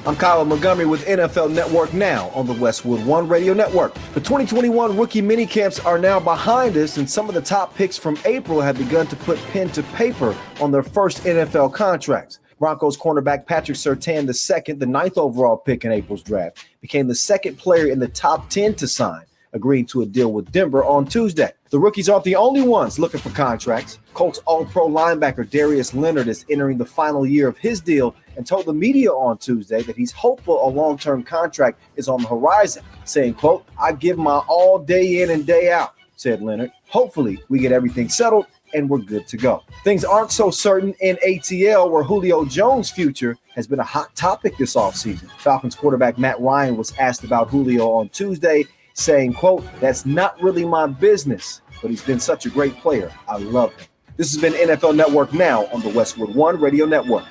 I'm Kyle Montgomery with NFL Network Now on the Westwood One Radio Network. The 2021 rookie minicamps are now behind us, and some of the top picks from April have begun to put pen to paper on their first NFL contracts. Broncos cornerback Patrick Surtain II, the 9th overall pick in April's draft, became the second player in the top 10 to sign, agreeing to a deal with Denver on Tuesday. The rookies aren't the only ones looking for contracts. Colts All-Pro linebacker Darius Leonard is entering the final year of his deal and told the media on Tuesday that he's hopeful a long-term contract is on the horizon, saying, quote, "I give my all day in and day out," said Leonard. "Hopefully we get everything settled and we're good to go." Things aren't so certain in ATL, where Julio Jones' future has been a hot topic this offseason. Falcons quarterback Matt Ryan was asked about Julio on Tuesday, saying, quote, "That's not really my business, but he's been such a great player. I love him." This has been NFL Network Now on the Westwood One Radio Network.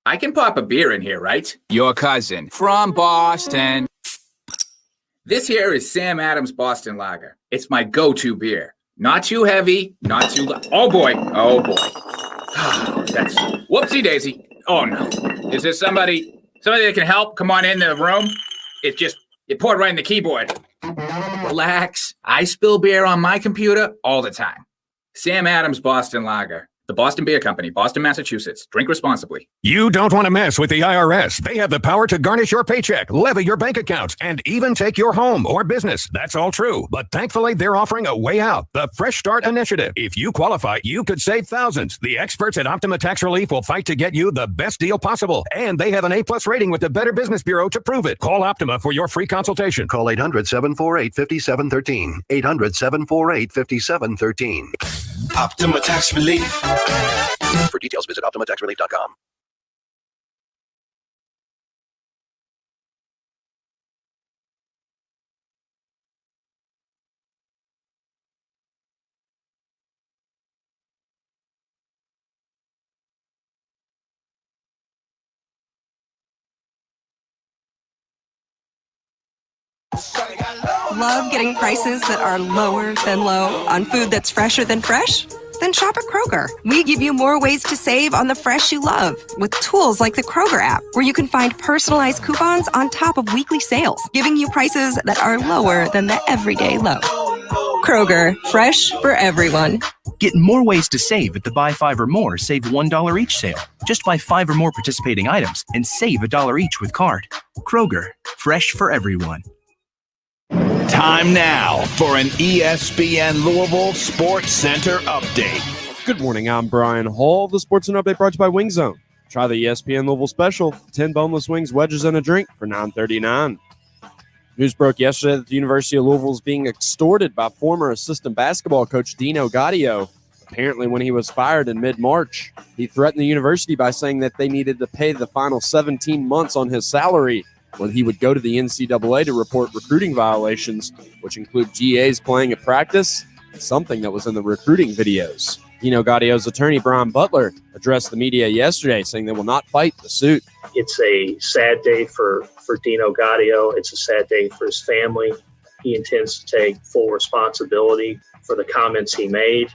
I can pop a beer in here, right? Your cousin from Boston. This here is Sam Adams Boston Lager. It's my go-to beer. Not too heavy, not too light. Oh boy. That's whoopsie daisy. Oh no. Is there somebody that can help? Come on in the room. It poured right in the keyboard. Relax. I spill beer on my computer all the time. Sam Adams Boston Lager. The Boston Beer Company, Boston, Massachusetts. Drink responsibly. You don't want to mess with the IRS. They have the power to garnish your paycheck, levy your bank accounts, and even take your home or business. That's all true. But thankfully, they're offering a way out, the Fresh Start Initiative. If you qualify, you could save thousands. The experts at Optima Tax Relief will fight to get you the best deal possible. And they have an A+ rating with the Better Business Bureau to prove it. Call Optima for your free consultation. Call 800-748-5713. 800-748-5713. Optima Tax Relief. For details, visit OptimaTaxRelief.com. Love getting prices that are lower than low on food that's fresher than fresh? Then shop at Kroger. We give you more ways to save on the fresh you love with tools like the Kroger app, where you can find personalized coupons on top of weekly sales, giving you prices that are lower than the everyday low. Kroger, fresh for everyone. Get more ways to save at the Buy 5 or More Save $1 each sale. Just buy 5 or more participating items and save $1 each with card. Kroger, fresh for everyone. Time now for an ESPN Louisville Sports Center update. Good morning, I'm Brian Hall. The Sports Center update brought to you by Wing Zone. Try the ESPN Louisville special, 10 boneless wings, wedges, and a drink for $9.39. News broke yesterday that the University of Louisville is being extorted by former assistant basketball coach Dino Gaudio. Apparently, when he was fired in mid-March, he threatened the university by saying that they needed to pay the final 17 months on his salary, when he would go to the NCAA to report recruiting violations, which include GAs playing at practice, something that was in the recruiting videos. Dino Gaudio's attorney, Brian Butler, addressed the media yesterday, saying they will not fight the suit. It's a sad day for Dino Gaudio. It's a sad day for his family. He intends to take full responsibility for the comments he made,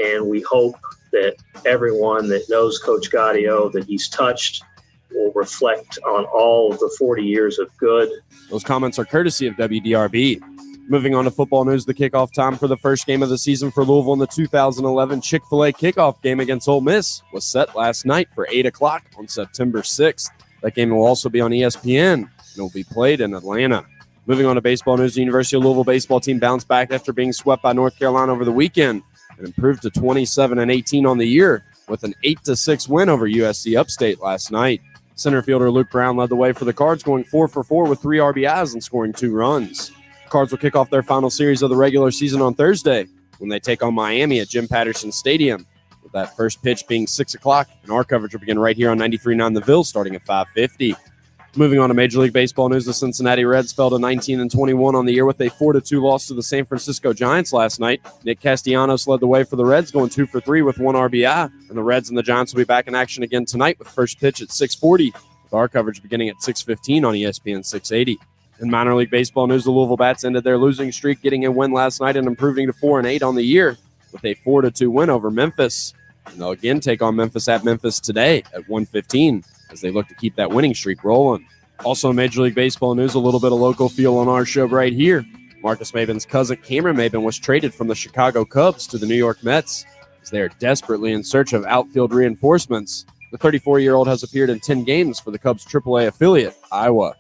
and we hope that everyone that knows Coach Gaudio, that he's touched, will reflect on all of the 40 years of good. Those comments are courtesy of WDRB. Moving on to football news, the kickoff time for the first game of the season for Louisville in the 2011 Chick-fil-A kickoff game against Ole Miss was set last night for 8 o'clock on September 6th. That game will also be on ESPN and will be played in Atlanta. Moving on to baseball news, the University of Louisville baseball team bounced back after being swept by North Carolina over the weekend and improved to 27-18 on the year with an 8-6 win over USC Upstate last night. Center fielder Luke Brown led the way for the Cards, going 4 for 4 with 3 RBIs and scoring 2 runs. The Cards will kick off their final series of the regular season on Thursday when they take on Miami at Jim Patterson Stadium, with that first pitch being 6 o'clock, and our coverage will begin right here on 93.9 The Ville starting at 5:50. Moving on to Major League Baseball news, the Cincinnati Reds fell to 19-21 on the year with a 4-2 loss to the San Francisco Giants last night. Nick Castellanos led the way for the Reds, going 2 for 3 with 1 RBI. And the Reds and the Giants will be back in action again tonight with first pitch at 6:40, with our coverage beginning at 6:15 on ESPN 680. In minor league baseball news, the Louisville Bats ended their losing streak, getting a win last night and improving to 4-8 on the year with a 4-2 win over Memphis. And they'll again take on Memphis at Memphis today at 1:15. as they look to keep that winning streak rolling. Also in Major League Baseball news, a little bit of local feel on our show right here. Marcus Maben's cousin Cameron Maben was traded from the Chicago Cubs to the New York Mets as they are desperately in search of outfield reinforcements. The 34-year-old has appeared in 10 games for the Cubs' AAA affiliate, Iowa.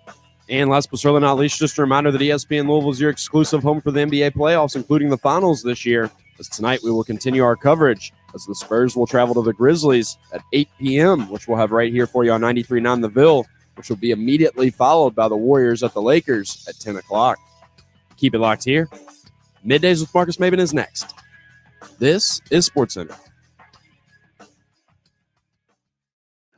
And last but certainly not least, just a reminder that ESPN Louisville is your exclusive home for the NBA playoffs, including the finals this year. As tonight, we will continue our coverage as the Spurs will travel to the Grizzlies at 8 p.m., which we'll have right here for you on 93.9 The Ville, which will be immediately followed by the Warriors at the Lakers at 10 o'clock. Keep it locked here. Middays with Marcus Maben is next. This is SportsCenter.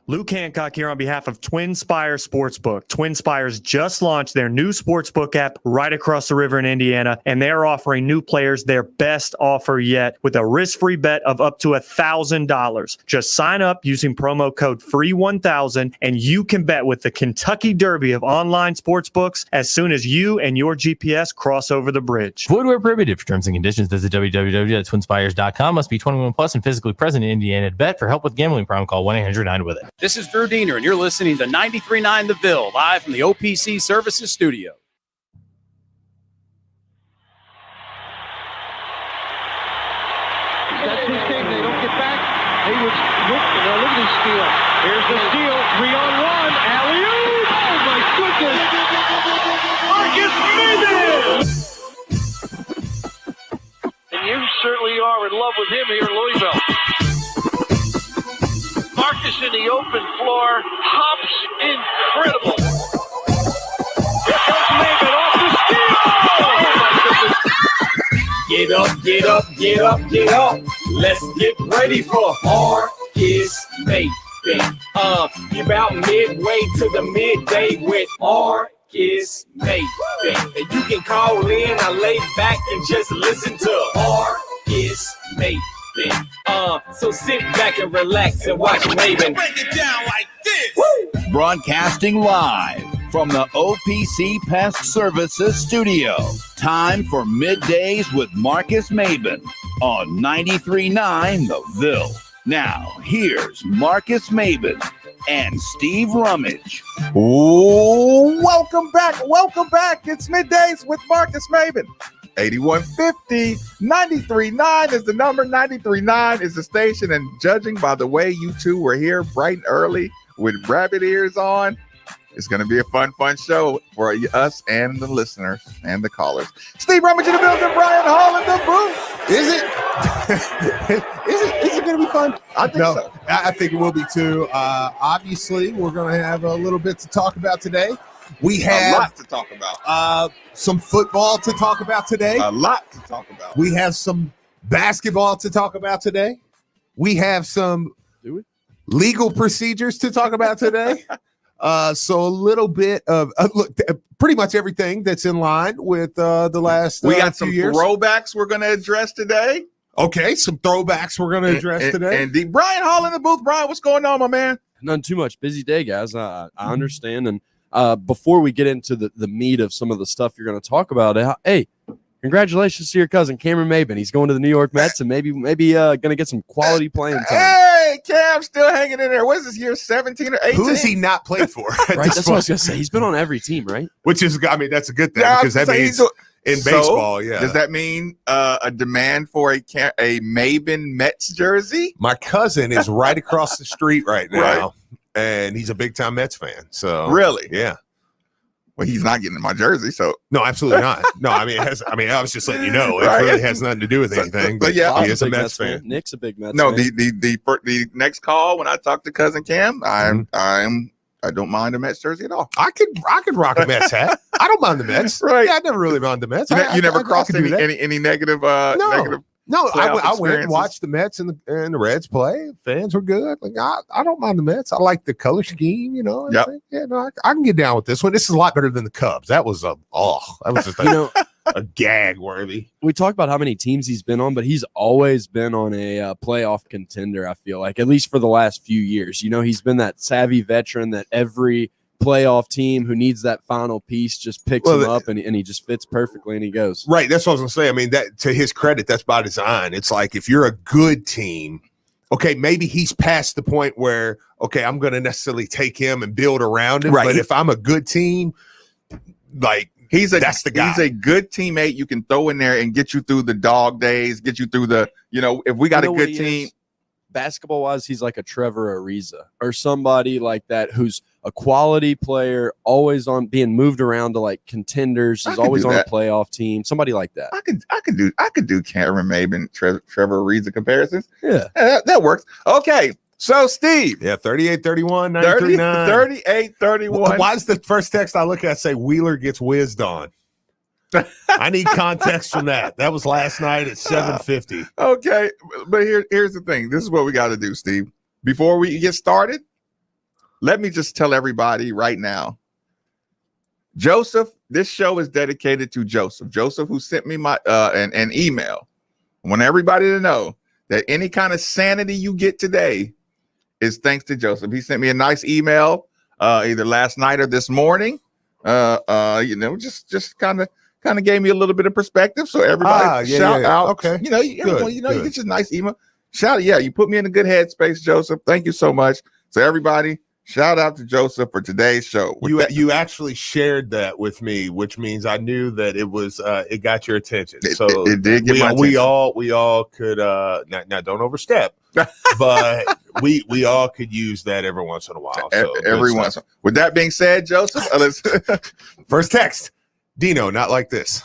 Luke Hancock here on behalf of Twin Spire Sportsbook. Twin Spires just launched their new sportsbook app right across the river in Indiana, and they're offering new players their best offer yet with a risk-free bet of up to $1,000. Just sign up using promo code FREE1000, and you can bet with the Kentucky Derby of online sportsbooks as soon as you and your GPS cross over the bridge. Void where prohibited. For terms and conditions, visit www.twinspires.com. Must be 21 plus and physically present in Indiana to bet. For help with gambling problem, call 1-800-9-WITH-IT. This is Drew Diener, and you're listening to 93.9 The Ville, live from the OPC Services Studio. That's his game. They don't get back. Hayward's look at this steal. Here's the steal. 3-on-1. Alley-oop. Oh, my goodness. Marcus Maben. And you certainly are in love with him here in Louisville. Marcus in the open floor, hops incredible. Here comes Maben off the steal. Get up, get up, get up, get up. Let's get ready for Marcus Maben. You about midway to the midday with Marcus Maben. And you can call in, I lay back and just listen to Marcus Maben. So sit back and relax and watch Maben. Break it down like this. Woo! Broadcasting live from the OPC Pest Services Studio. Time for Middays with Marcus Maben on 93.9 The Ville. Now, here's Marcus Maben and Steve Rummage. Oh, welcome back. Welcome back. It's Middays with Marcus Maben. 8150 93.9 is the number. 93.9 is the station. And judging by the way you two were here bright and early with rabbit ears on, it's going to be a fun show for us and the listeners and the callers. Steve Rummage in the building, Brian Hall in the booth. Is it? Is it going to be fun? I think so. I think it will be too. Obviously, we're going to have a little bit to talk about today. We have a lot to talk about. Some football to talk about today. A lot to talk about. We have some basketball to talk about today. We have some legal procedures to talk about today. So a little bit of pretty much everything that's in line with the last we got some few years. Throwbacks we're going to address today. Okay, some throwbacks we're going to address today. And Brian Hall in the booth. Brian, what's going on, my man? None too much. Busy day, guys. I understand. And before we get into the meat of some of the stuff you're going to talk about, hey, congratulations to your cousin Cameron Maben. He's going to the New York Mets and maybe going to get some quality playing time. Hey, Cam's still hanging in there. What is this year, 17 or 18? Who has he not played for? Right, that's what I was going to say. He's been on every team, right? Which is, I mean, that's a good thing because that means in baseball, yeah. Does that mean a demand for a Maben Mets jersey? My cousin is right across the street right now. Right. And he's a big-time Mets fan. So really, yeah. Well, he's not getting my jersey, so no, absolutely not. No, I mean, I was just letting you know it really has nothing to do with anything. But yeah, he is a Mets fan. Nick's a big Mets. No, fan. the next call when I talk to cousin Cam, I don't mind a Mets jersey at all. I could rock a Mets hat. I don't mind the Mets. Right? Yeah, I never really mind the Mets. You never crossed any negative. Negative. No, I went and watched the Mets and the Reds play. Fans were good. Like I don't mind the Mets. I like the color scheme. You know. Yep. Yeah, no, I can get down with this one. This is a lot better than the Cubs. That was just a gag worthy. We talk about how many teams he's been on, but he's always been on a playoff contender. I feel like, at least for the last few years. You know, he's been that savvy veteran that every playoff team who needs that final piece just picks him up and he just fits perfectly and he goes. Right. That's what I was going to say. I mean, that to his credit, that's by design. It's like if you're a good team okay, maybe he's past the point where, okay, I'm going to necessarily take him and build around him. Right. But if I'm a good team, like that's the guy. He's a good teammate you can throw in there and get you through the dog days, get you through the, if we got a good team. Basketball wise, he's like a Trevor Ariza or somebody like that who's a quality player, always on being moved around to like contenders. He's always on a playoff team. Somebody like that. I could do Cameron Maben, Trevor Ariza comparisons. Yeah, that works. Okay. So, Steve. Yeah, 38-31, 93-9. 38-31. Why is the first text I look at say Wheeler gets whizzed on? I need context from that. That was last night at 7:50. Okay, but here's the thing. This is what we got to do, Steve. Before we get started, let me just tell everybody right now. Joseph, this show is dedicated to Joseph. Joseph, who sent me my an email. I want everybody to know that any kind of sanity you get today is thanks to Joseph. He sent me a nice email either last night or this morning. Just kind of gave me a little bit of perspective. So everybody shout out. Okay. You get your nice email. You put me in a good headspace, Joseph. Thank you so much. So everybody, shout out to Joseph for today's show. You actually shared that with me, which means I knew that it was it got your attention. So it did get my attention. We all could now don't overstep, but we all could use that every once in a while. So every once. With that being said, Joseph, first text. Dino, not like this.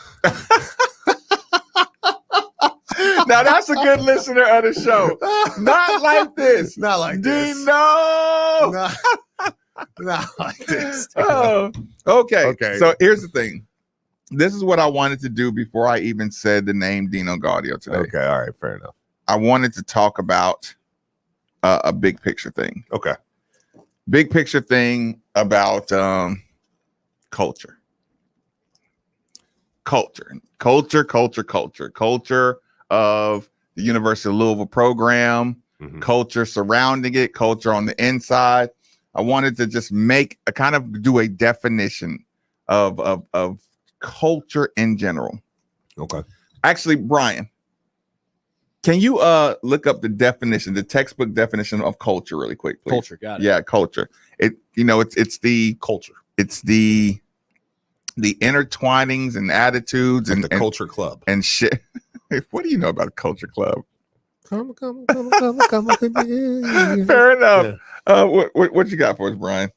Now that's a good listener of the show. Not like this. Not like this. Dino. Not like this. Oh, okay. So here's the thing. This is what I wanted to do before I even said the name Dino Gaudio today. Okay. All right. Fair enough. I wanted to talk about a big picture thing. Okay. Big picture thing about culture. Culture of the University of Louisville program, culture surrounding it, culture on the inside. I wanted to just do a definition of culture in general. Okay. Actually, Brian, can you look up the textbook definition of culture really quick, please? Culture, got it. Yeah, culture. It's the culture. It's the intertwinings and attitudes and the culture club and shit. What do you know about a culture club? Come. Fair enough. Yeah. What you got for us, Brian?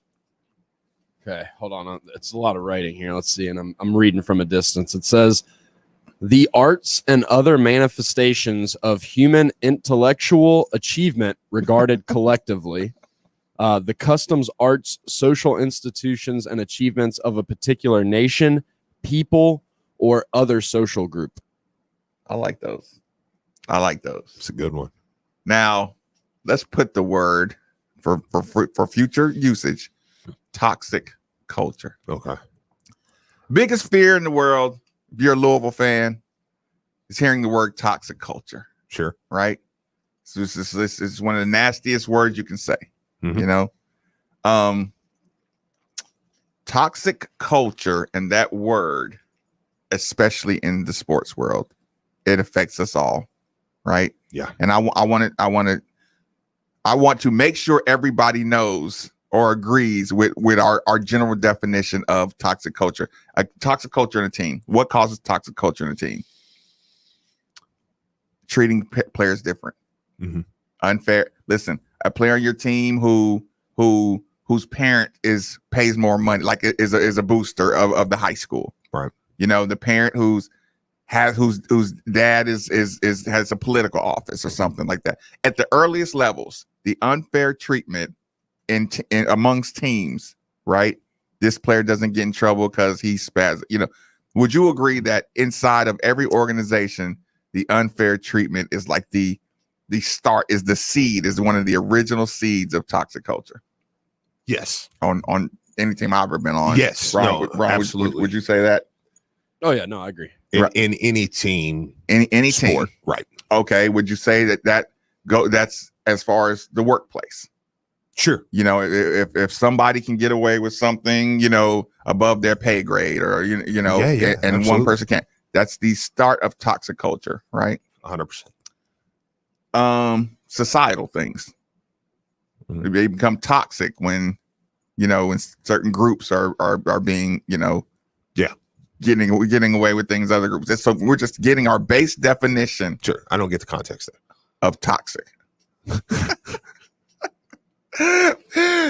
Okay, hold on. It's a lot of writing here. Let's see. And I'm reading from a distance. It says, the arts and other manifestations of human intellectual achievement regarded collectively. The customs, arts, social institutions, and achievements of a particular nation, people, or other social group. I like those. It's a good one. Now, let's put the word for future usage, toxic culture. Okay. Biggest fear in the world, if you're a Louisville fan, is hearing the word toxic culture. Sure. Right? So this is one of the nastiest words you can say. Toxic culture, and that word, especially in the sports world, it affects us all, right? Yeah. And I want to make sure everybody knows or agrees with our general definition of toxic culture. A toxic culture in a team. What causes toxic culture in a team? Treating players different. Unfair. Listen, a player on your team whose parent pays more money, like is a booster of the high school. Right. The parent whose dad has a political office or something like that. At the earliest levels, the unfair treatment in amongst teams, right? This player doesn't get in trouble because he spaz. Would you agree that inside of every organization, the unfair treatment is like the start, is the seed, is one of the original seeds of toxic culture? Yes. On any team I've ever been on. Yes. Ron, absolutely. Would you say that? Oh yeah, no, I agree. In any team, any sport, team, right? Okay. Would you say that's as far as the workplace? Sure. If somebody can get away with something, above their pay grade, or and absolutely. One person can't, that's the start of toxic culture, right? 100%. societal things. They become toxic when certain groups are being, getting away with things other groups. So we're just getting our base definition. Sure. I don't get the context there. Of toxic.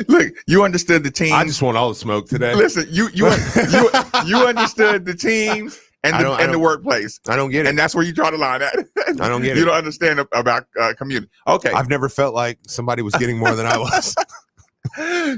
Look, you understood the team. I just want all the smoke today. Listen, you understood the teams and the workplace. I don't get it. And that's where you draw the line at. I don't get it. You don't understand about community. Okay. I've never felt like somebody was getting more than I was.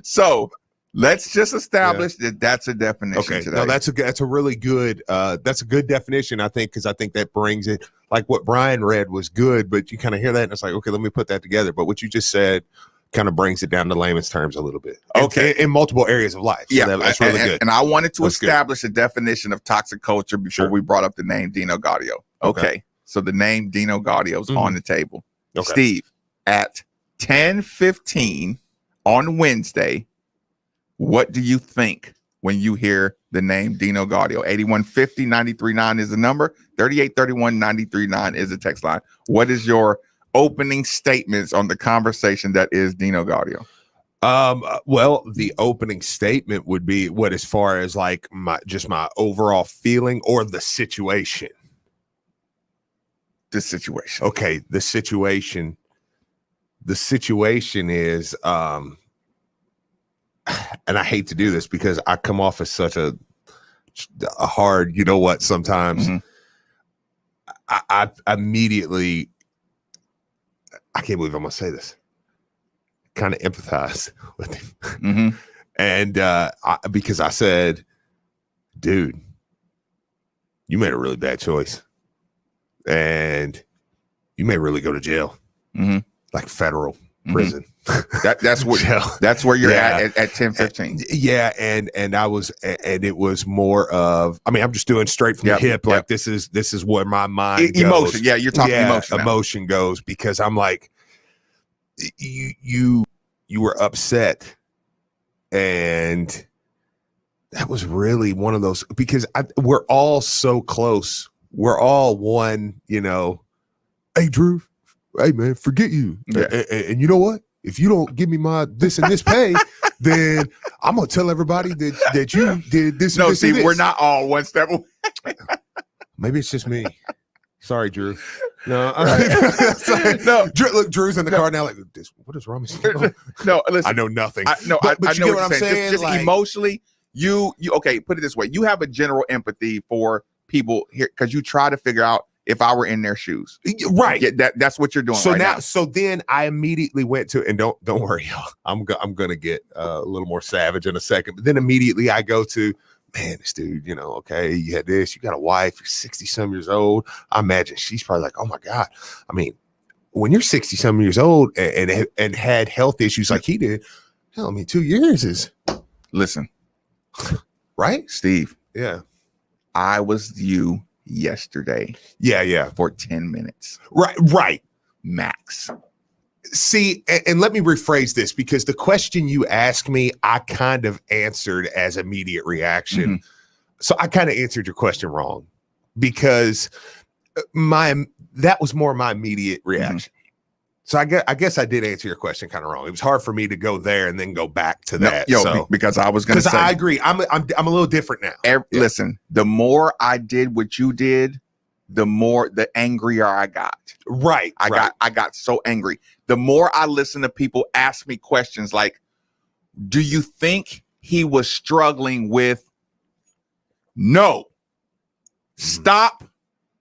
So let's just establish that that's a definition. Okay. Today. No, that's a really good that's a good definition, I think, because I think that brings it, like what Brian read was good, but you kind of hear that and it's like, okay, let me put that together. But what you just said kind of brings it down to layman's terms a little bit. Okay. In multiple areas of life. So yeah, that's really good. And I wanted to establish a definition of toxic culture before we brought up the name Dino Gaudio. Okay. So the name Dino Gaudio is on the table. Okay. Steve, at 10:15 on Wednesday, what do you think when you hear the name Dino Gaudio? 8150-939 is the number. 3831-939 is the text line. What is your opening statements on the conversation that is Dino Gaudio? Well, the opening statement would be what, as far as like my overall feeling or the situation? The situation. Okay. The situation is, and I hate to do this because I come off as such a hard, sometimes I immediately, I can't believe I'm going to say this, kind of empathize with him. And because I said, dude, you made a really bad choice. And you may really go to jail, like federal prison. That's where you're at 10:15. Yeah, and I was, and it was more of, I mean, I'm just doing straight from the hip. Like this is where my mind goes. Emotion. Yeah, you're talking emotion. Emotion goes, because I'm like, you were upset, and that was really one of those, because we're all so close. We're all one, hey, Drew, hey, man, forget you. Yeah. And you know what? If you don't give me my this and this pay, then I'm going to tell everybody that you did this and this. No, see, and this. we're not all one step away. Maybe it's just me. Sorry, Drew. No, all right. No, look, Drew's in the car now. Like, what is wrong with you? No, listen. I know nothing. I know what I'm saying. Just like, emotionally, you okay. Put it this way: you have a general empathy for people here because you try to figure out if I were in their shoes. Right. Yeah, that's what you're doing. So right now. So then I immediately went to, and don't worry, y'all. I'm gonna get a little more savage in a second. But then immediately I go to, man, this dude, okay, you had this, you got a wife, you're 60-some years old. I imagine she's probably like, oh my God. I mean, when you're 60-some years old and had health issues like he did, hell, I mean, 2 years is. Listen, right, Steve. Yeah, I was you yesterday. Yeah, for 10 minutes. Right, max. See, and let me rephrase this, because the question you asked me, I kind of answered as immediate reaction. So I kind of answered your question wrong, because that was more my immediate reaction. So I guess I did answer your question kind of wrong. It was hard for me to go there and then go back to that. Because I was going to say, I agree. I'm a little different now. Listen, the more I did what you did, the angrier I got. Right. I got so angry. The more I listen to people ask me questions like, do you think he was struggling with? No. Stop.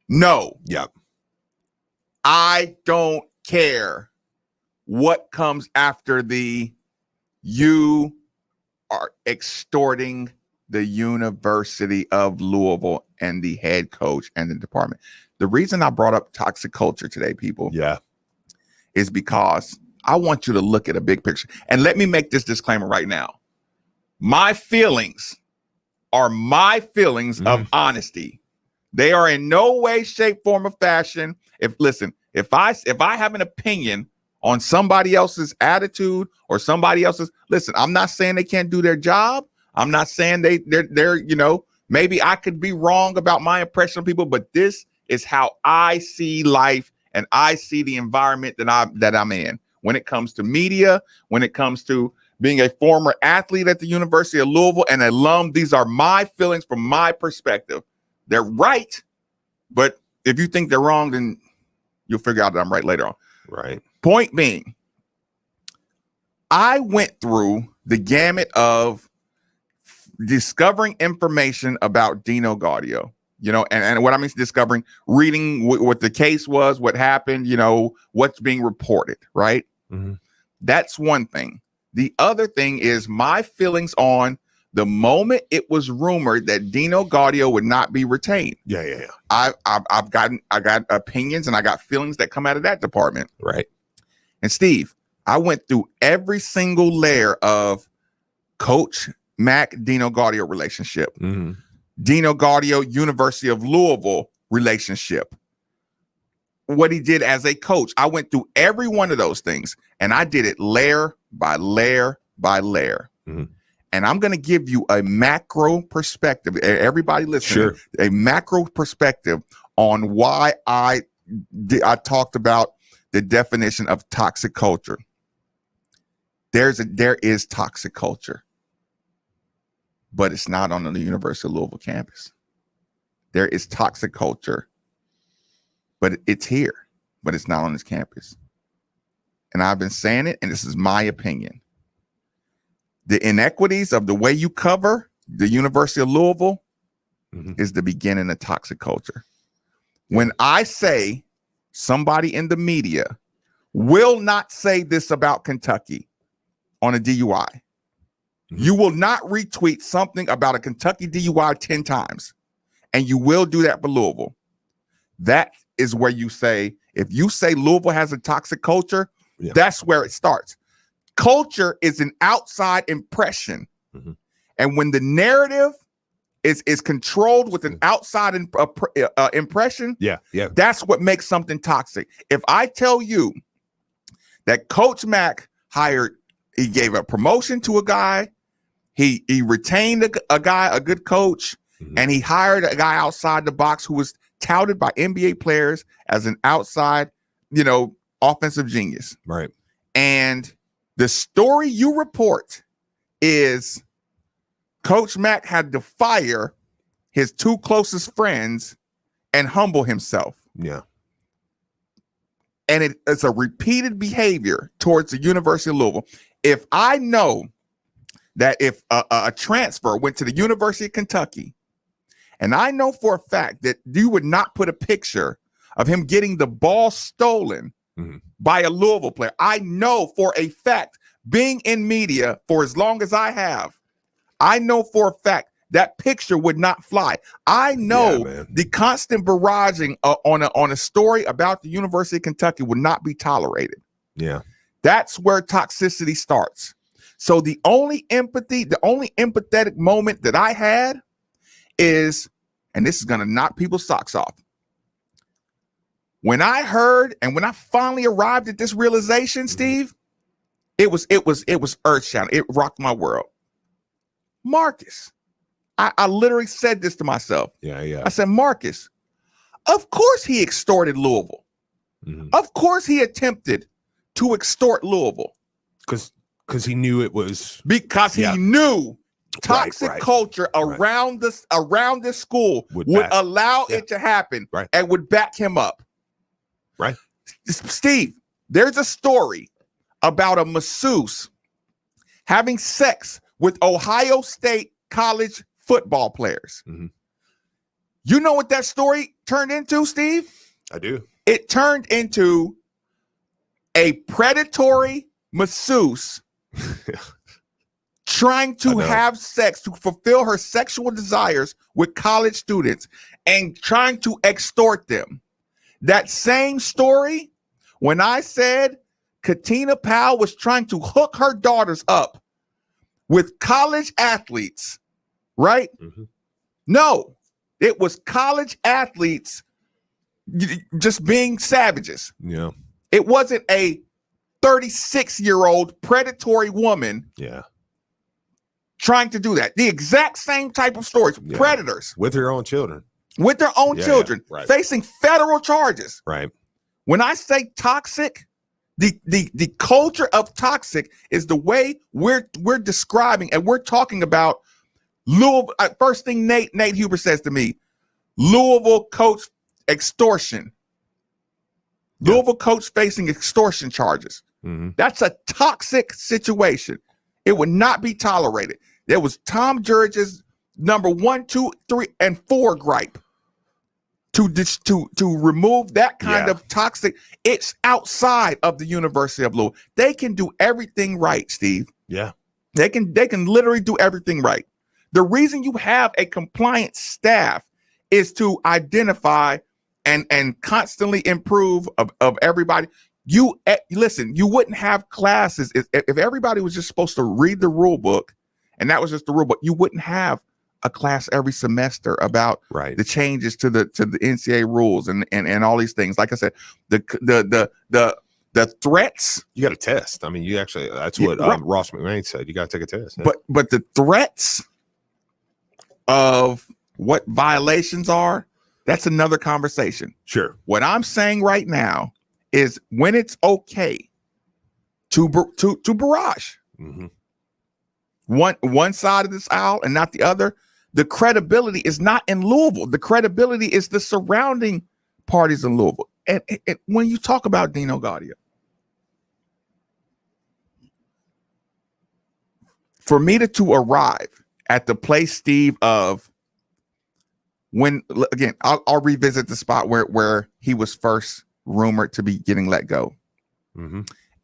No. Yep. I don't care what comes after you are extorting the University of Louisville and the head coach and the department. The reason I brought up toxic culture today, people, is because I want you to look at a big picture. And let me make this disclaimer right now. My feelings are my feelings of honesty. They are in no way, shape, form, or fashion. If I have an opinion on somebody else's attitude or somebody else's, listen, I'm not saying they can't do their job. I'm not saying they're maybe I could be wrong about my impression of people, but this is how I see life and I see the environment that I'm in. When it comes to media, when it comes to being a former athlete at the University of Louisville and alum, these are my feelings from my perspective. They're right, but if you think they're wrong, then you'll figure out that I'm right later on. Right. Point being, I went through the gamut of discovering information about Dino Gaudio, and what I mean discovering, reading what the case was, what happened, what's being reported, right? Mm-hmm. That's one thing. The other thing is my feelings on the moment it was rumored that Dino Gaudio would not be retained. Yeah. I got opinions and I got feelings that come out of that department. Right. And Steve, I went through every single layer of Coach Mac Dino Gaudio relationship, Mm-hmm. Dino Gaudio University of Louisville relationship, what he did as a coach. I went through every one of those things, and I did it layer by layer by layer. Mm-hmm. And I'm going to give you a macro perspective, everybody listening, a macro perspective on why I talked about the definition of toxic culture. There is toxic culture, but it's not on the University of Louisville campus. There is toxic culture, but it's here, but it's not on this campus. And I've been saying it, and this is my opinion. The inequities of the way you cover the University of Louisville is the beginning of toxic culture. When I say somebody in the media will not say this about Kentucky on a DUI, you will not retweet something about a Kentucky DUI 10 times, and you will do that for Louisville. That is where you say, if you say Louisville has a toxic culture, that's where it starts. Culture is an outside impression. Mm-hmm. And when the narrative is controlled with an outside impression, that's what makes something toxic. If I tell you that Coach Mac he gave a promotion to a guy, he retained a guy, a good coach, and he hired a guy outside the box who was touted by NBA players as an outside, offensive genius. Right. And the story you report is Coach Mac had to fire his two closest friends and humble himself. Yeah. And it's a repeated behavior towards the University of Louisville. If I know that if a transfer went to the University of Kentucky, and I know for a fact that you would not put a picture of him getting the ball stolen by a Louisville player, I know for a fact, being in media for as long as I have, I know for a fact that picture would not fly. I know the constant barraging on a story about the University of Kentucky would not be tolerated. Yeah. That's where toxicity starts. So the only empathetic moment that I had is, and this is going to knock people's socks off. When I heard and when I finally arrived at this realization, Steve, it was earth-shattering. It rocked my world. Marcus, I literally said this to myself. Yeah. I said, Marcus, of course he extorted Louisville. Of course he attempted to extort Louisville. Because he knew it was. Because he knew toxic culture around this school would allow it to happen and would back him up. Right. Steve, there's a story about a masseuse having sex with Ohio State college football players. You know what that story turned into, Steve? I do. It turned into a predatory masseuse trying to have sex to fulfill her sexual desires with college students and trying to extort them. That same story, when I said Katina Powell was trying to hook her daughters up with college athletes, right? No, it was college athletes just being savages. Yeah. It wasn't a 36-year-old predatory woman trying to do that. The exact same type of stories. Predators. With her own children. With their own children. Right. Facing federal charges. Right. When I say toxic, the culture of toxic is the way we're describing and we're talking about Louisville. First thing Nate Huber says to me, Louisville coach extortion. Louisville coach facing extortion charges. That's a toxic situation. It would not be tolerated. There was Tom Jurge's number 1, 2, 3, and 4 gripe to remove that kind of toxic. It's outside of the University of Louisville. They can do everything right, Steve. Yeah. They can literally do everything right. The reason you have a compliance staff is to identify and constantly improve of everybody. Listen, you wouldn't have classes if everybody was just supposed to read the rule book and that was just the rule book. You wouldn't have a class every semester about the changes to the NCAA rules and all these things. Like I said, the threats. You got to test. I mean, you actually, that's what Ross McMahon said. You got to take a test. But the threats of what violations are, that's another conversation. Sure. What I'm saying right now is when it's okay to barrage one side of this aisle and not the other, the credibility is not in Louisville. The credibility is the surrounding parties in Louisville. And when you talk about Dino Gaudio, for me to arrive at the place, Steve, of when, again, I'll revisit the spot where he was first rumored to be getting let go.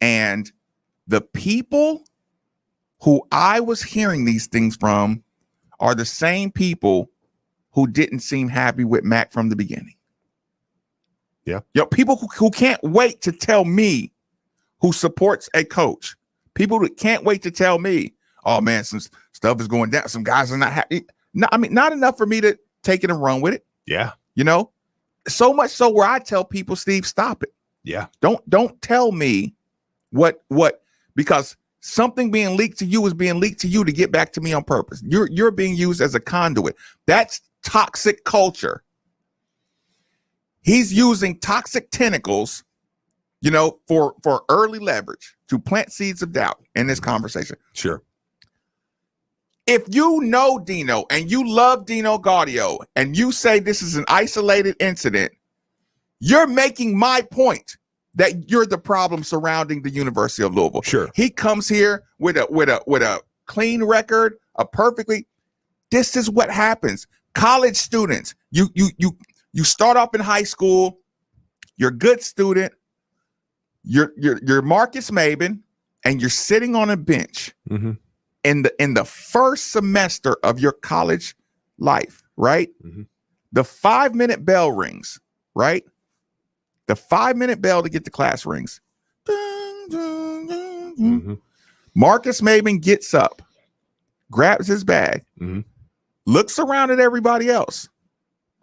And the people who I was hearing these things from are the same people who didn't seem happy with Mac from the beginning. Yeah. People who can't wait to tell me, who supports a coach, people that can't wait to tell me, oh man, some stuff is going down. Some guys are not happy. No, I mean, not enough for me to take it and run with it. Yeah. You know, so much so where I tell people, Steve, stop it. Yeah. Don't tell me what, because something being leaked to you is being leaked to you to get back to me on purpose. You're being used as a conduit. That's toxic culture. He's using toxic tentacles, you know, for early leverage to plant seeds of doubt in this conversation. Sure. If you know Dino and you love Dino Gaudio and you say this is an isolated incident, you're making my point that you're the problem surrounding the University of Louisville. Sure. He comes here with a clean record, this is what happens. College students, you start off in high school, you're a good student, you're Marcus Maben, and you're sitting on a bench in the first semester of your college life, right? The 5-minute bell rings, right? The 5-minute bell to get to class rings. Dun, dun, dun, dun. Marcus Maben gets up, grabs his bag, looks around at everybody else.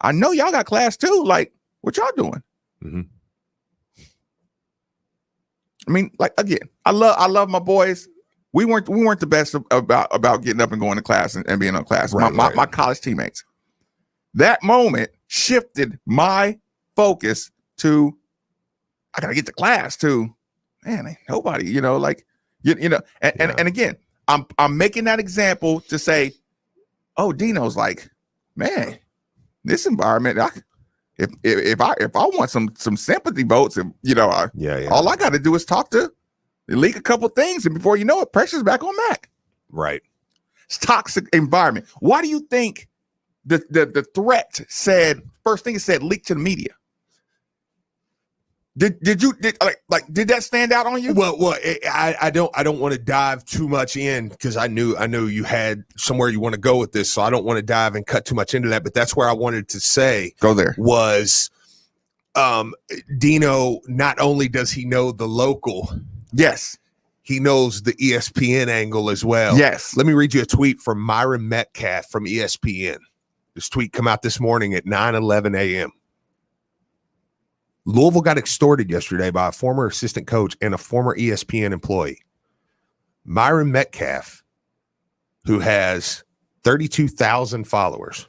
I know y'all got class too. Like, what y'all doing? I mean, like, again, I love my boys. We weren't the best about getting up and going to class and being on class. My college teammates. That moment shifted my focus to, I gotta get to class too. Man, ain't nobody, you know, like you know, and again, I'm making that example to say, oh, Dino's like, man, this environment, if I want some sympathy votes, and you know, all I gotta do is talk to, leak a couple things, and before you know it, pressure's back on Mac. Right. It's toxic environment. Why do you think the threat said, first thing it said, leak to the media? Did that stand out on you? Well, I don't want to dive too much in because I knew you had somewhere you want to go with this, so I don't want to dive and cut too much into that. But that's where I wanted to say go there was, Dino. Not only does he know the local, yes, he knows the ESPN angle as well. Yes. Let me read you a tweet from Myron Metcalf from ESPN. This tweet come out this morning at 9:11 a.m. Louisville got extorted yesterday by a former assistant coach and a former ESPN employee. Myron Metcalf, who has 32,000 followers.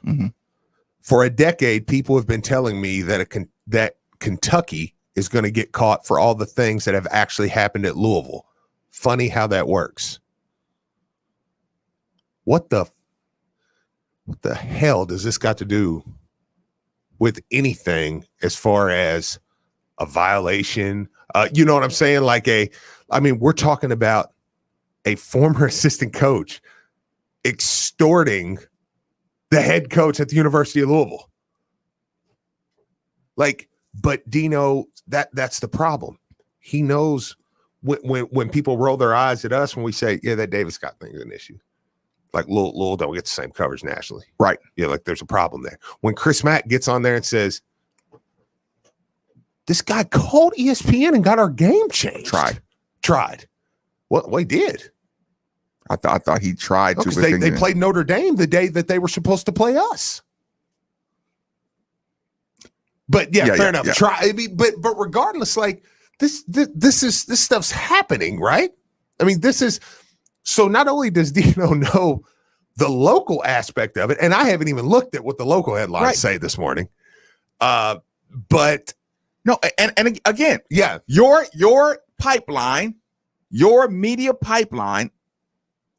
For a decade, people have been telling me that Kentucky is going to get caught for all the things that have actually happened at Louisville. Funny how that works. What the hell does this got to do with anything as far as a violation? You know what I'm saying? We're talking about a former assistant coach extorting the head coach at the University of Louisville. But Dino, that's the problem. He knows when people roll their eyes at us when we say, yeah, that Davis Scott thing is an issue. Like Louisville don't get the same coverage nationally. Right. Yeah, there's a problem there. When Chris Mack gets on there and says, this guy called ESPN and got our game changed. Tried. Well, he did. I thought he tried to. They played Notre Dame the day that they were supposed to play us. But fair enough. Yeah. Try. But regardless, this stuff's happening, right? This is so. Not only does Dino know the local aspect of it, and I haven't even looked at what the local headlines say this morning. But no, and again, yeah, your pipeline, your media pipeline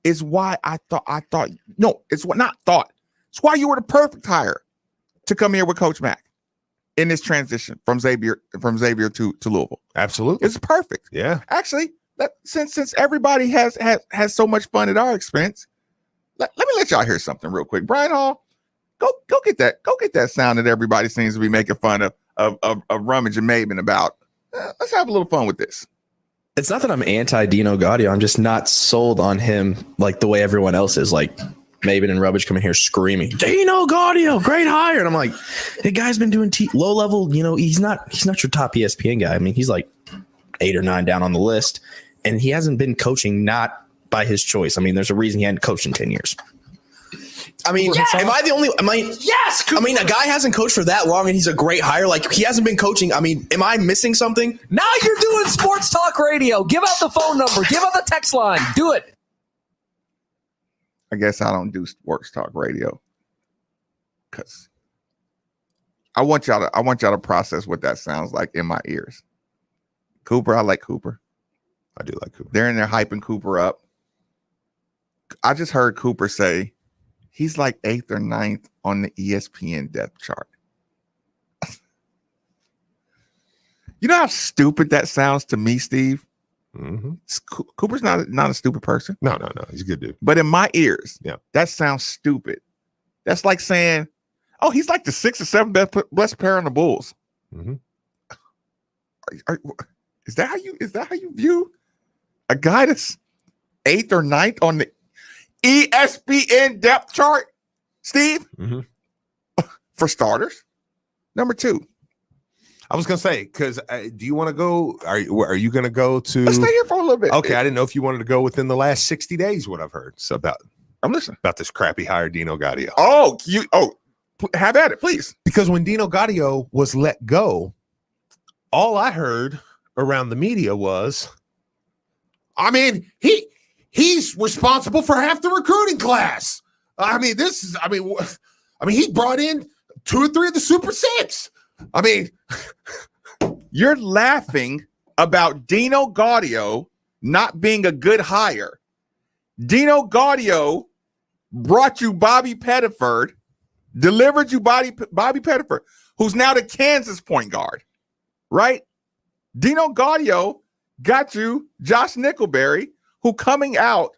is why I thought no, it's what not thought. It's why you were the perfect hire to come here with Coach Mack in this transition from Xavier to Louisville. Absolutely. It's perfect. Yeah. Actually, since everybody has so much fun at our expense, let me let y'all hear something real quick. Brian Hall, go get that sound that everybody seems to be making fun of Rummage and Maven about. Let's have a little fun with this. It's not that I'm anti-Dino Gaudio. I'm just not sold on him like the way everyone else is. Like Maven and Rubbage coming here screaming, Dino Gaudio, great hire. And I'm like, the guy's been doing low level. He's not your top ESPN guy. He's like 8 or 9 down on the list. And he hasn't been coaching not by his choice. There's a reason he hadn't coached in 10 years. Am I the only? Yes. Cooper. A guy hasn't coached for that long, and he's a great hire. He hasn't been coaching. Am I missing something? Now you're doing sports talk radio. Give out the phone number. Give out the text line. Do it. I guess I don't do sports talk radio because I want y'all to process what that sounds like in my ears. Cooper, I like Cooper. I do like Cooper. They're in there hyping Cooper up. I just heard Cooper say he's like 8th or 9th on the ESPN depth chart. You know how stupid that sounds to me, Steve? Mm-hmm. Cooper's not a stupid person. No. He's a good dude. But in my ears, yeah, that sounds stupid. That's like saying, oh, he's like the 6th or 7th best player on the Bulls. Mm-hmm. Is that how you view a guy that's 8th or 9th on the ESPN depth chart, Steve? Mm-hmm. For starters. Number 2. I was gonna say, because do you want to go? Are you gonna go to? Let's stay here for a little bit. Okay, I didn't know if you wanted to go within the last 60 days. What I've heard I'm listening about this crappy hire Dino Gaudio. Have at it, please. Because when Dino Gaudio was let go, all I heard around the media was, he's responsible for half the recruiting class. He brought in 2 or 3 of the Super Six. You're laughing about Dino Gaudio not being a good hire. Dino Gaudio brought you Bobby Pettiford, delivered you Bobby Pettiford, who's now the Kansas point guard, right? Dino Gaudio got you Josh Nickelberry, who coming out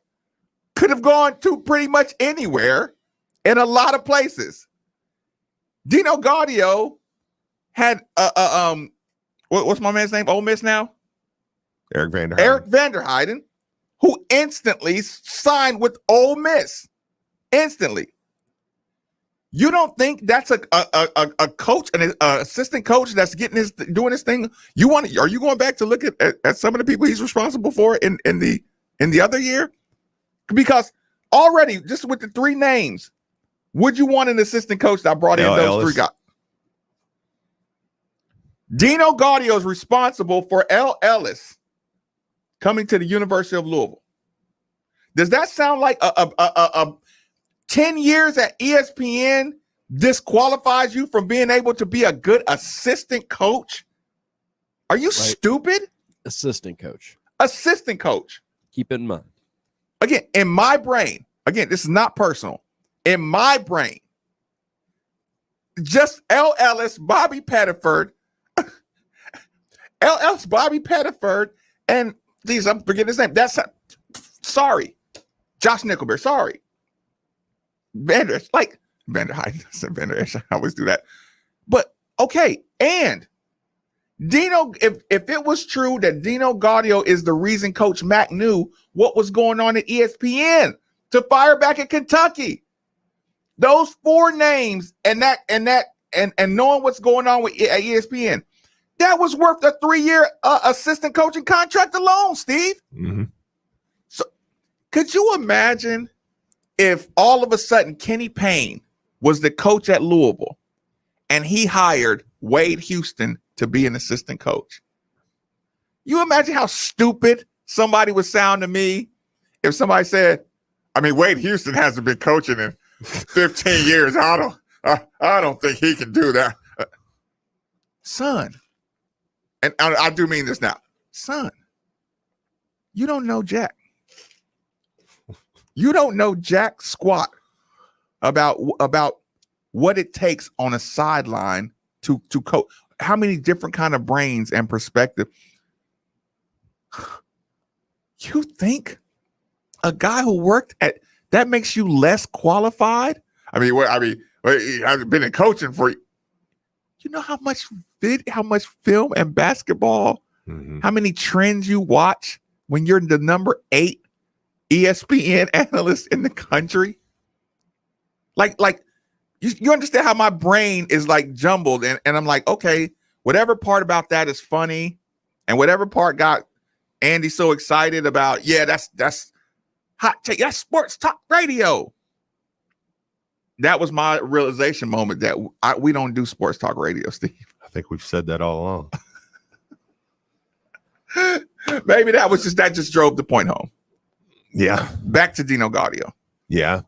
could have gone to pretty much anywhere in a lot of places. Dino Gaudio had what's my man's name? Ole Miss now? Eric Vanderheiden, who instantly signed with Ole Miss. Instantly. You don't think that's a coach, an assistant coach that's doing this thing? Are you going back to look at some of the people he's responsible for in the other year? Because already, just with the 3 names, would you want an assistant coach that brought in those 3 guys? Dino Gaudio is responsible for L. Ellis coming to the University of Louisville. Does that sound like a 10 years at ESPN disqualifies you from being able to be a good assistant coach Are you stupid? Assistant coach. Assistant coach. Keep it in mind. Again, in my brain, again, this is not personal. In my brain, just L. Ellis, Bobby Pettiford, L. Ellis, Bobby Pettiford, and these, I'm forgetting his name. Sorry. Josh Nickelberry, sorry. Vander Esch, I always do that. But okay, and Dino, if it was true that Dino Gaudio is the reason Coach Mack knew what was going on at ESPN to fire back at Kentucky, those 4 names and knowing what's going on with ESPN, that was worth a 3-year assistant coaching contract alone, Steve. Mm-hmm. So could you imagine if all of a sudden Kenny Payne was the coach at Louisville and he hired Wade Houston to be an assistant coach? You imagine how stupid somebody would sound to me if somebody said, I mean, Wade Houston hasn't been coaching in 15 years. I don't think he can do that. Son, and I do mean this now. Son, you don't know Jack. You don't know jack squat about what it takes on a sideline to coach. How many different kind of brains and perspective. You think a guy who worked at that makes you less qualified? I mean, he hasn't been in coaching for. You know how much film and basketball, how many trends you watch when you're the number 8 ESPN analyst in the country? Like you understand how my brain is like jumbled, and I'm like, okay, whatever part about that is funny, and whatever part got Andy so excited about, yeah, that's hot take, that's sports talk radio. That was my realization moment that we don't do sports talk radio, Steve. I think we've said that all along. Maybe that just drove the point home. Yeah. Back to Dino Gaudio. Yeah.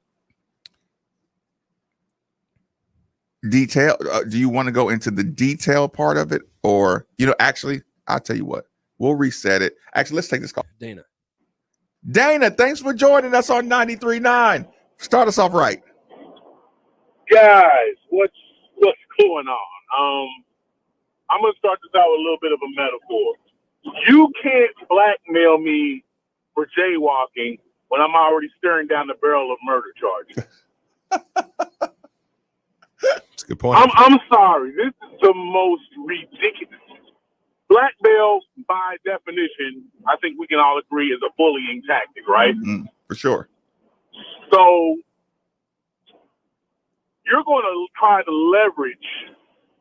Detail. Do you want to go into the detail part of it, or actually, I'll tell you what. We'll reset it. Actually, let's take this call. Dana, thanks for joining us on 93.9. Start us off right. Guys, what's going on? I'm gonna start this out with a little bit of a metaphor. You can't blackmail me for jaywalking when I'm already staring down the barrel of murder charges. That's a good point. I'm sorry. This is the most ridiculous. Blackmail, by definition, I think we can all agree, is a bullying tactic, right? For sure. So you're going to try to leverage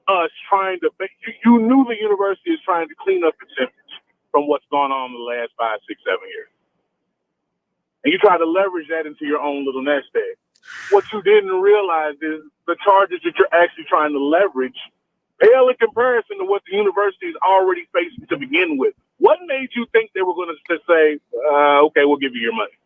us trying to – you knew the university is trying to clean up its image from what's gone on in the last 5, 6, 7 years. And you try to leverage that into your own little nest egg. What you didn't realize is the charges that you're actually trying to leverage pale in comparison to what the university is already facing to begin with. What made you think they were going to say, okay, we'll give you your money?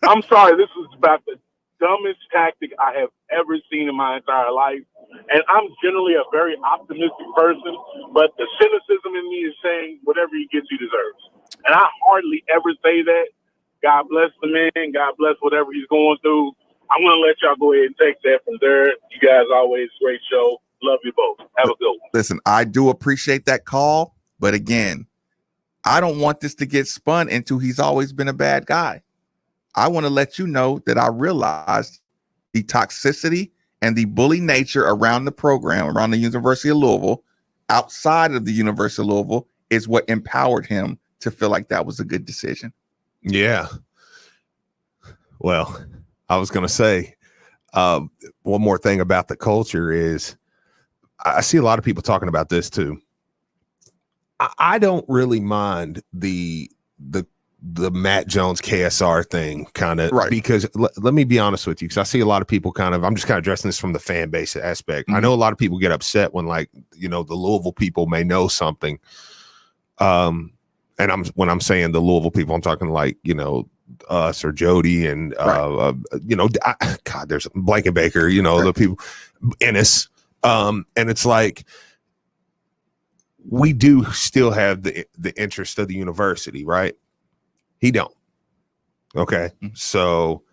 I'm sorry, this is about the dumbest tactic I have ever seen in my entire life. And I'm generally a very optimistic person, but the cynicism in me is saying whatever he gets, he deserves. And I hardly ever say that. God bless the man. God bless whatever he's going through. I'm going to let y'all go ahead and take that from there. You guys always great show. Love you both. Have a good one. Listen, I do appreciate that call, but again, I don't want this to get spun into he's always been a bad guy. I want to let you know that I realized the toxicity and the bully nature around the program, around the University of Louisville, outside of the University of Louisville, is what empowered him to feel like that was a good decision. Yeah. Well, I was going to say one more thing about the culture is I see a lot of people talking about this too. I don't really mind the Matt Jones KSR thing kind of, right, because let me be honest with you, because I see a lot of people I'm just kind of addressing this from the fan base aspect. I know a lot of people get upset when the Louisville people may know something. And when I'm saying the Louisville people, I'm talking us or Jody and God, there's Blankenbaker, the people, Ennis, and it's like we do still have the interest of the university, right? He don't. Okay. So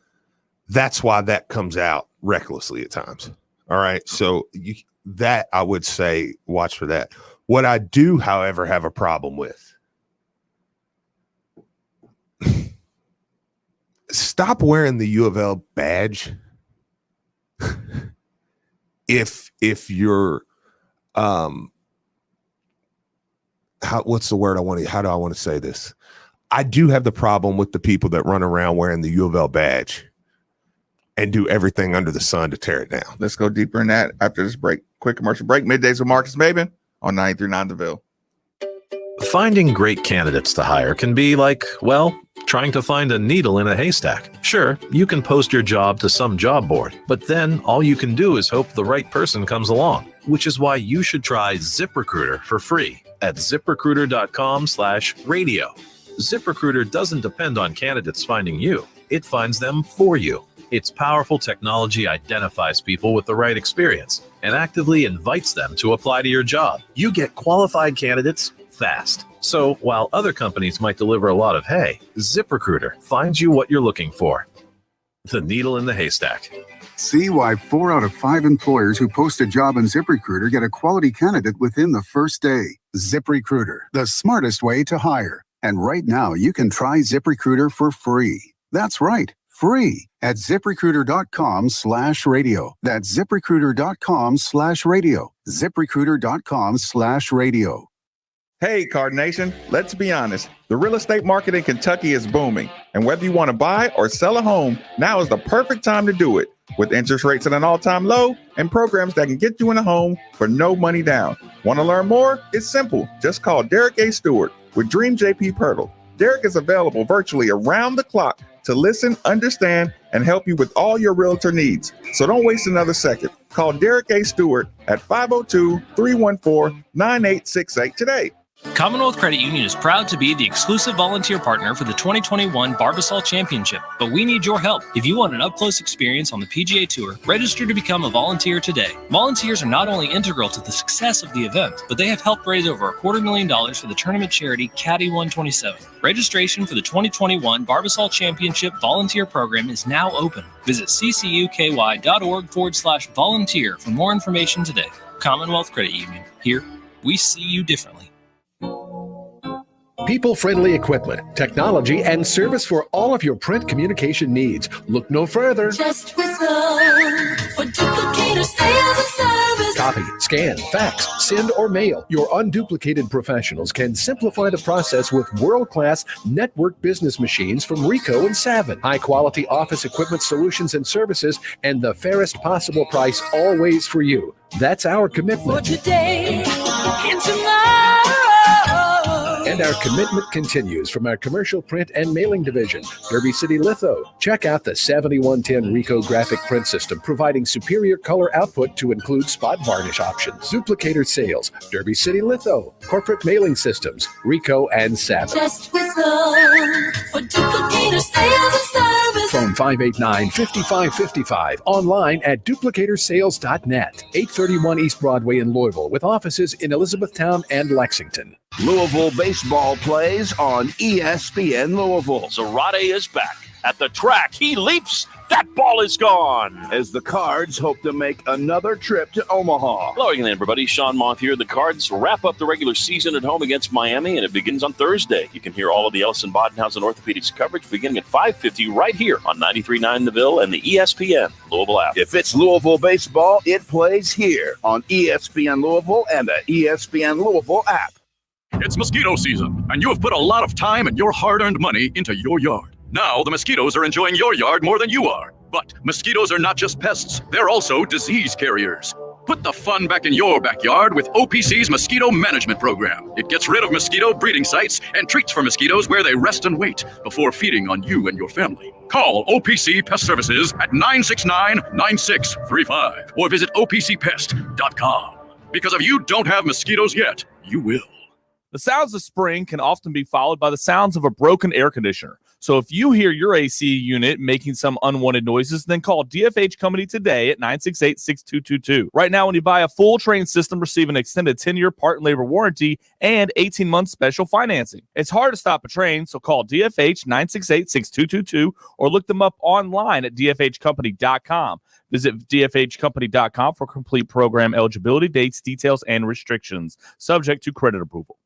that's why that comes out recklessly at times. All right. So that I would say watch for that. What I do, however, have a problem with, stop wearing the U of L badge if you're what's the word I want to, how do I want to say this? I do have the problem with the people that run around wearing the U of L badge and do everything under the sun to tear it down. Let's go deeper in that after this break. Quick commercial break. Middays with Marcus Maben on 93.9 The Ville. Finding great candidates to hire can be like, well, trying to find a needle in a haystack. Sure, you can post your job to some job board, but then all you can do is hope the right person comes along, which is why you should try ZipRecruiter for free at ZipRecruiter.com/radio. ZipRecruiter doesn't depend on candidates finding you. It finds them for you. Its powerful technology identifies people with the right experience and actively invites them to apply to your job. You get qualified candidates fast. So while other companies might deliver a lot of hay, ZipRecruiter finds you what you're looking for. The needle in the haystack. See why 4 out of 5 employers who post a job on ZipRecruiter get a quality candidate within the first day. ZipRecruiter, the smartest way to hire. And right now, you can try ZipRecruiter for free. That's right, free at ZipRecruiter.com/radio. That's ZipRecruiter.com/radio. ZipRecruiter.com/radio. Hey, Card Nation, let's be honest. The real estate market in Kentucky is booming. And whether you want to buy or sell a home, now is the perfect time to do it. With interest rates at an all-time low and programs that can get you in a home for no money down. Want to learn more? It's simple. Just call Derek A. Stewart with Dream JP Pirtle. Derek is available virtually around the clock to listen, understand, and help you with all your realtor needs. So don't waste another second. Call Derek A. Stewart at 502-314-9868 today. Commonwealth Credit Union is proud to be the exclusive volunteer partner for the 2021 Barbasol Championship, but we need your help. If you want an up-close experience on the PGA Tour, register to become a volunteer today. Volunteers are not only integral to the success of the event, but they have helped raise over $250,000 for the tournament charity Caddy 127. Registration for the 2021 Barbasol Championship Volunteer Program is now open. Visit ccuky.org/volunteer for more information today. Commonwealth Credit Union. Here, we see you differently. People-friendly equipment, technology, and service for all of your print communication needs. Look no further. Just whistle for Duplicator Sales and Service. Copy, scan, fax, send, or mail. Your unduplicated professionals can simplify the process with world-class network business machines from Ricoh and Savin. High-quality office equipment solutions and services, and the fairest possible price always for you. That's our commitment. For today and tomorrow. And our commitment continues from our commercial print and mailing division, Derby City Litho. Check out the 7110 Ricoh graphic print system, providing superior color output to include spot varnish options. Duplicator Sales, Derby City Litho. Corporate mailing systems, Ricoh and Savin. Just whistle for Duplicator Sales and Service. Phone 589-5555. Online at duplicatorsales.net. 831 East Broadway in Louisville, with offices in Elizabethtown and Lexington. Louisville baseball plays on ESPN Louisville. Zarate is back. At the track, he leaps. That ball is gone. As the Cards hope to make another trip to Omaha. Hello again, everybody. Sean Moth here. The Cards wrap up the regular season at home against Miami, and it begins on Thursday. You can hear all of the Ellison Bodenhausen Orthopedics coverage beginning at 5:50 right here on 93.9 The Ville and the ESPN Louisville app. If it's Louisville baseball, it plays here on ESPN Louisville and the ESPN Louisville app. It's mosquito season, and you have put a lot of time and your hard-earned money into your yard. Now the mosquitoes are enjoying your yard more than you are. But mosquitoes are not just pests, they're also disease carriers. Put the fun back in your backyard with OPC's Mosquito Management Program. It gets rid of mosquito breeding sites and treats for mosquitoes where they rest and wait before feeding on you and your family. Call OPC Pest Services at 969-9635 or visit opcpest.com. Because if you don't have mosquitoes yet, you will. The sounds of spring can often be followed by the sounds of a broken air conditioner. So if you hear your AC unit making some unwanted noises, then call DFH Company today at 968-6222. Right now, when you buy a full Train system, receive an extended 10-year part and labor warranty and 18-month special financing. It's hard to stop a train, so call DFH 968-6222 or look them up online at dfhcompany.com. Visit dfhcompany.com for complete program eligibility, dates, details, and restrictions, subject to credit approval.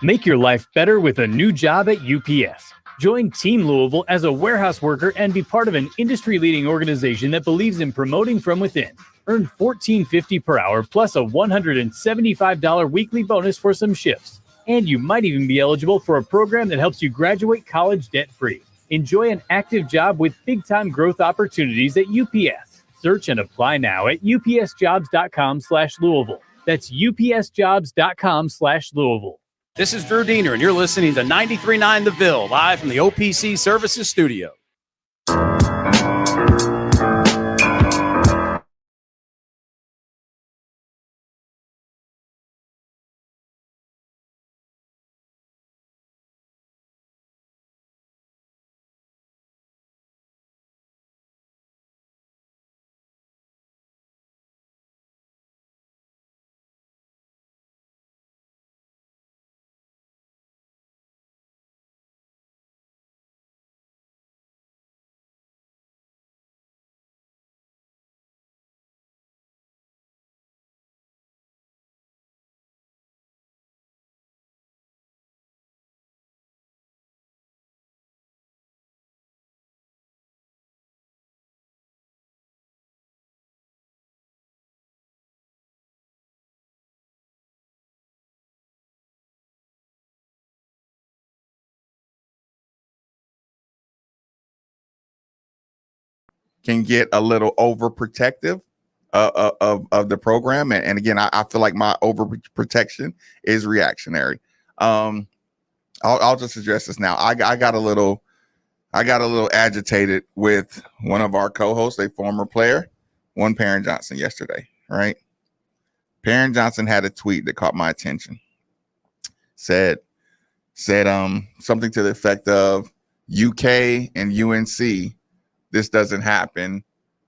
Make your life better with a new job at UPS. Join Team Louisville as a warehouse worker and be part of an industry-leading organization that believes in promoting from within. Earn $14.50 per hour plus a $175 weekly bonus for some shifts. And you might even be eligible for a program that helps you graduate college debt-free. Enjoy an active job with big-time growth opportunities at UPS. Search and apply now at upsjobs.com/Louisville. That's upsjobs.com/Louisville. This is Drew Diener, and you're listening to 93.9 The Ville, live from the OPC Services Studio. Can get a little overprotective of the program, and again, I feel like my overprotection is reactionary. I'll just address this now. I got a little agitated with one of our co-hosts, a former player, one Perrin Johnson, yesterday. Right, Perrin Johnson had a tweet that caught my attention. Said something to the effect of UK and UNC. This doesn't happen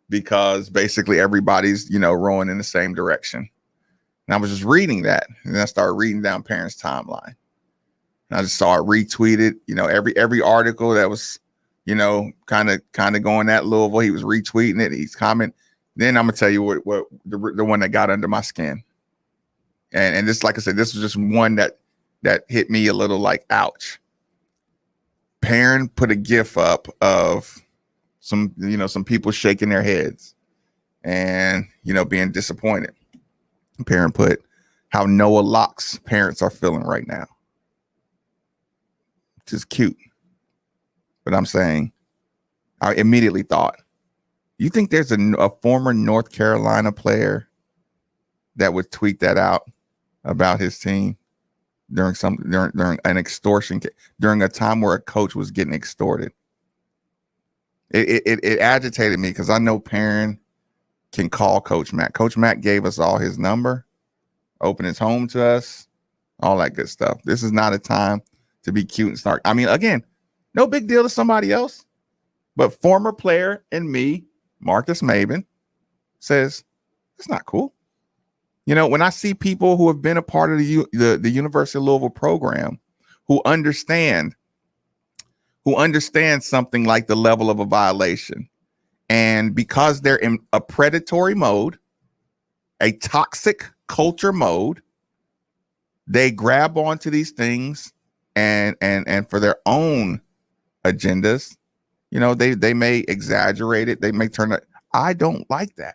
because basically everybody's, rowing in the same direction. And I was just reading that, and then I started reading down Perrin's timeline. And I just saw it retweeted, every article that was, kind of going at Louisville, he was retweeting it. He's commenting. Then I'm gonna tell you what the one that got under my skin. And this, like I said, this was just one that hit me a little like, ouch. Perrin put a GIF up of some people shaking their heads and, being disappointed. Perrin put how Noah Locke's parents are feeling right now. Which is cute. But I'm saying, I immediately thought, you think there's a former North Carolina player that would tweet that out about his team during an extortion, during a time where a coach was getting extorted? It agitated me because I know Perrin can call Coach Mack. Coach Mack gave us all his number, opened his home to us, all that good stuff. This is not a time to be cute and snark. I mean, again, no big deal to somebody else, but former player and me, Marcus Maben, says it's not cool. When I see people who have been a part of the University of Louisville program who understand something like the level of a violation, and because they're in a predatory mode, a toxic culture mode, they grab onto these things and for their own agendas, they may exaggerate it. They may turn it. I don't like that.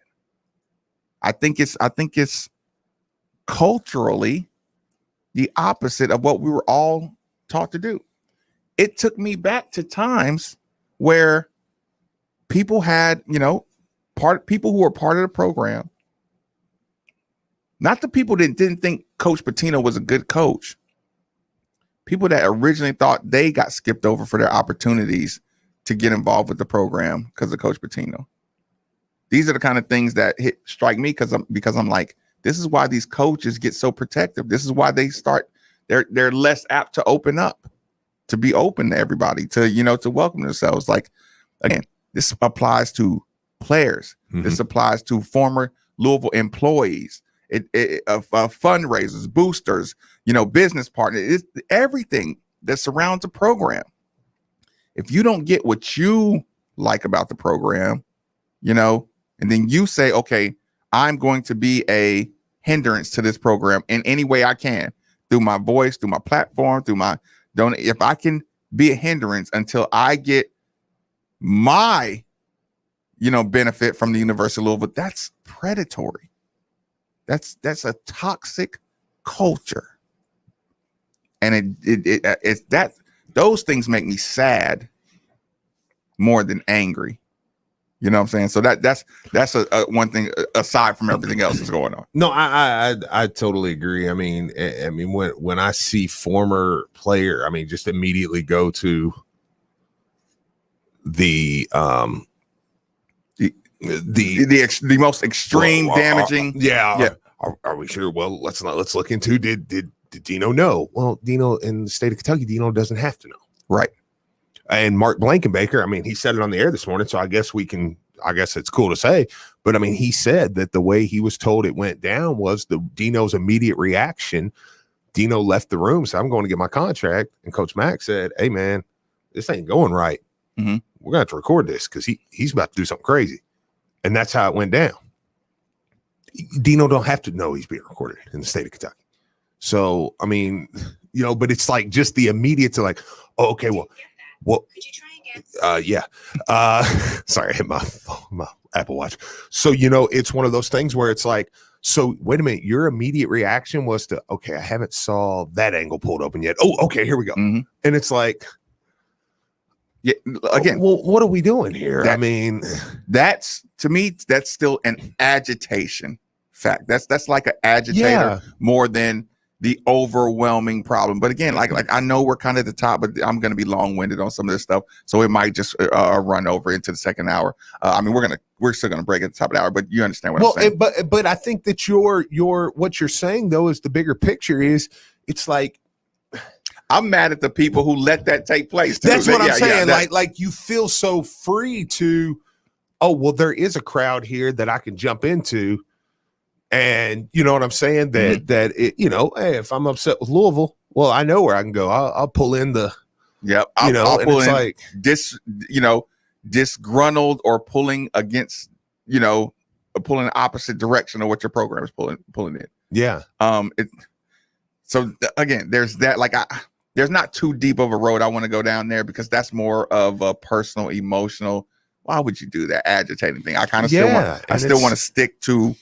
I think it's culturally the opposite of what we were all taught to do. It took me back to times where people had, people who were part of the program, not the people that didn't think Coach Pitino was a good coach, people that originally thought they got skipped over for their opportunities to get involved with the program because of Coach Pitino. These are the kind of things that strike me because I'm like, this is why these coaches get so protective. This is why they start they're less apt to open up, to be open to everybody, to welcome themselves. Like, again, this applies to players. This applies to former Louisville employees, fundraisers, boosters, business partners. It's everything that surrounds a program. If you don't get what you like about the program, and then you say, okay, I'm going to be a hindrance to this program in any way I can, through my voice, through my platform, through my donate. If I can be a hindrance until I get my, benefit from the University of Louisville, that's predatory. That's a toxic culture. And it's that those things make me sad more than angry. You know what I'm saying? So that's a one thing aside from everything else that's going on. No, I totally agree. I mean, when I see former player, I mean, just immediately go to the most extreme damaging. Yeah. Are we sure? Well, let's look into did Dino know? Well, Dino in the state of Kentucky, Dino doesn't have to know. Right. And Mark Blankenbaker, I mean, he said it on the air this morning, so I guess it's cool to say, but I mean, he said that the way he was told it went down was Dino's immediate reaction. Dino left the room, so I'm going to get my contract. And Coach Mack said, hey man, this ain't going right. We're gonna have to record this because he's about to do something crazy. And that's how it went down. Dino don't have to know he's being recorded in the state of Kentucky. So, I mean, but it's like just the immediate to like, oh, okay, well, could you try again? Yeah. Sorry, I hit my Apple Watch. So, it's one of those things where it's like, so wait a minute, your immediate reaction was to, okay, I haven't saw that angle pulled open yet. Oh, okay, here we go. And it's like, yeah, again, well, what are we doing here? I mean, to me, that's still an agitation fact. That's like an agitator more than the overwhelming problem. But again, like I know we're kind of at the top, but I'm going to be long-winded on some of this stuff, so it might just run over into the second hour. I mean, we're still gonna break at the top of the hour, but you understand what I'm saying. But I think that your what you're saying though is the bigger picture is it's like I'm mad at the people who let that take place too. That's what I'm saying. Like you feel so free to, oh well, there is a crowd here that I can jump into. And you know what I'm saying? That it, hey, if I'm upset with Louisville, well, I know where I can go. I'll pull in the, I'll pull in like disgruntled or pulling against, pulling the opposite direction of what your program is pulling in. Yeah. So again, there's that. Like there's not too deep of a road I want to go down there because that's more of a personal, emotional. Why would you do that agitating thing? I kind of still want to stick to.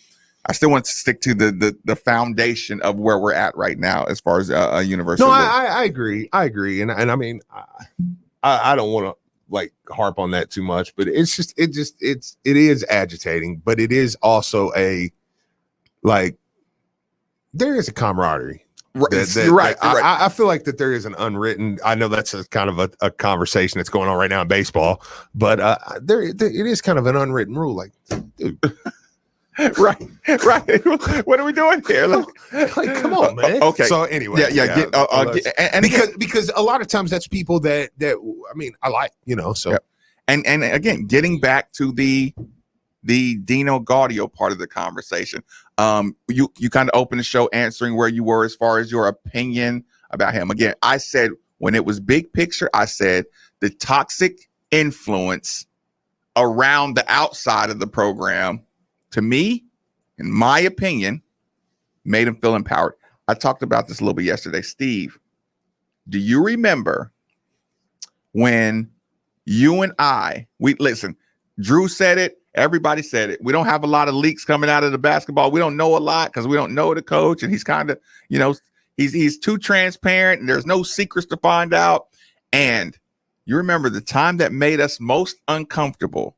I still want to stick to the foundation of where we're at right now as far as a university. No, I agree. And I mean, I don't want to like harp on that too much, but it is agitating, but it is also there is a camaraderie. Right. I feel like that there is an unwritten. I know that's a kind of a conversation that's going on right now in baseball, but it is kind of an unwritten rule. Like, dude. right. What are we doing here? Like come on, man. Okay. So anyway, because a lot of times that's people that I mean, I like, so. Yep. And again, getting back to the Dino Gaudio part of the conversation, you kind of opened the show answering where you were as far as your opinion about him. Again, I said when it was big picture, I said the toxic influence around the outside of the program, to me, in my opinion, made him feel empowered. I talked about this a little bit yesterday. Steve, do you remember when you and listen, Drew said it, everybody said it. We don't have a lot of leaks coming out of the basketball. We don't know a lot because we don't know the coach, and he's kind of, he's too transparent and there's no secrets to find out. And you remember the time that made us most uncomfortable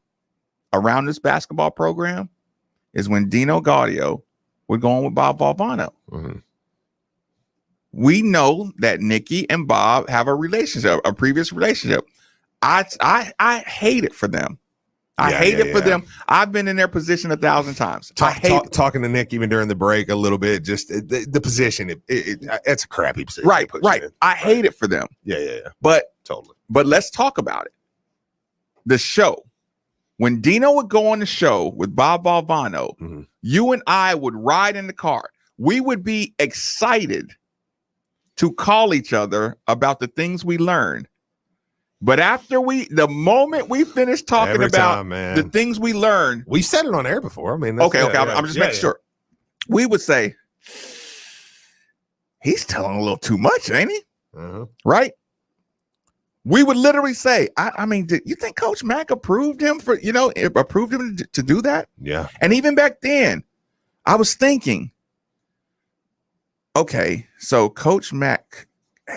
around this basketball program is when Dino Gaudio would go on with Bob Valvano. We know that Nikki and Bob have a relationship, a previous relationship. I hate it for them. I hate it for them. I've been in their position 1,000 times. I hate talking to Nick even during the break a little bit. Just the position, it's a crappy position. Right. I hate it for them. Yeah. But totally. But let's talk about it. The show. When Dino would go on the show with Bob Valvano, you and I would ride in the car. We would be excited to call each other about the things we learned. But after the moment we finished talking about the things we learned, we said it on air before. I mean, okay. I'm just making sure. We would say, he's telling a little too much, ain't he? Right? We would literally say, I mean, you think Coach Mack approved him to do that? Yeah. And even back then, I was thinking, okay, so Coach Mack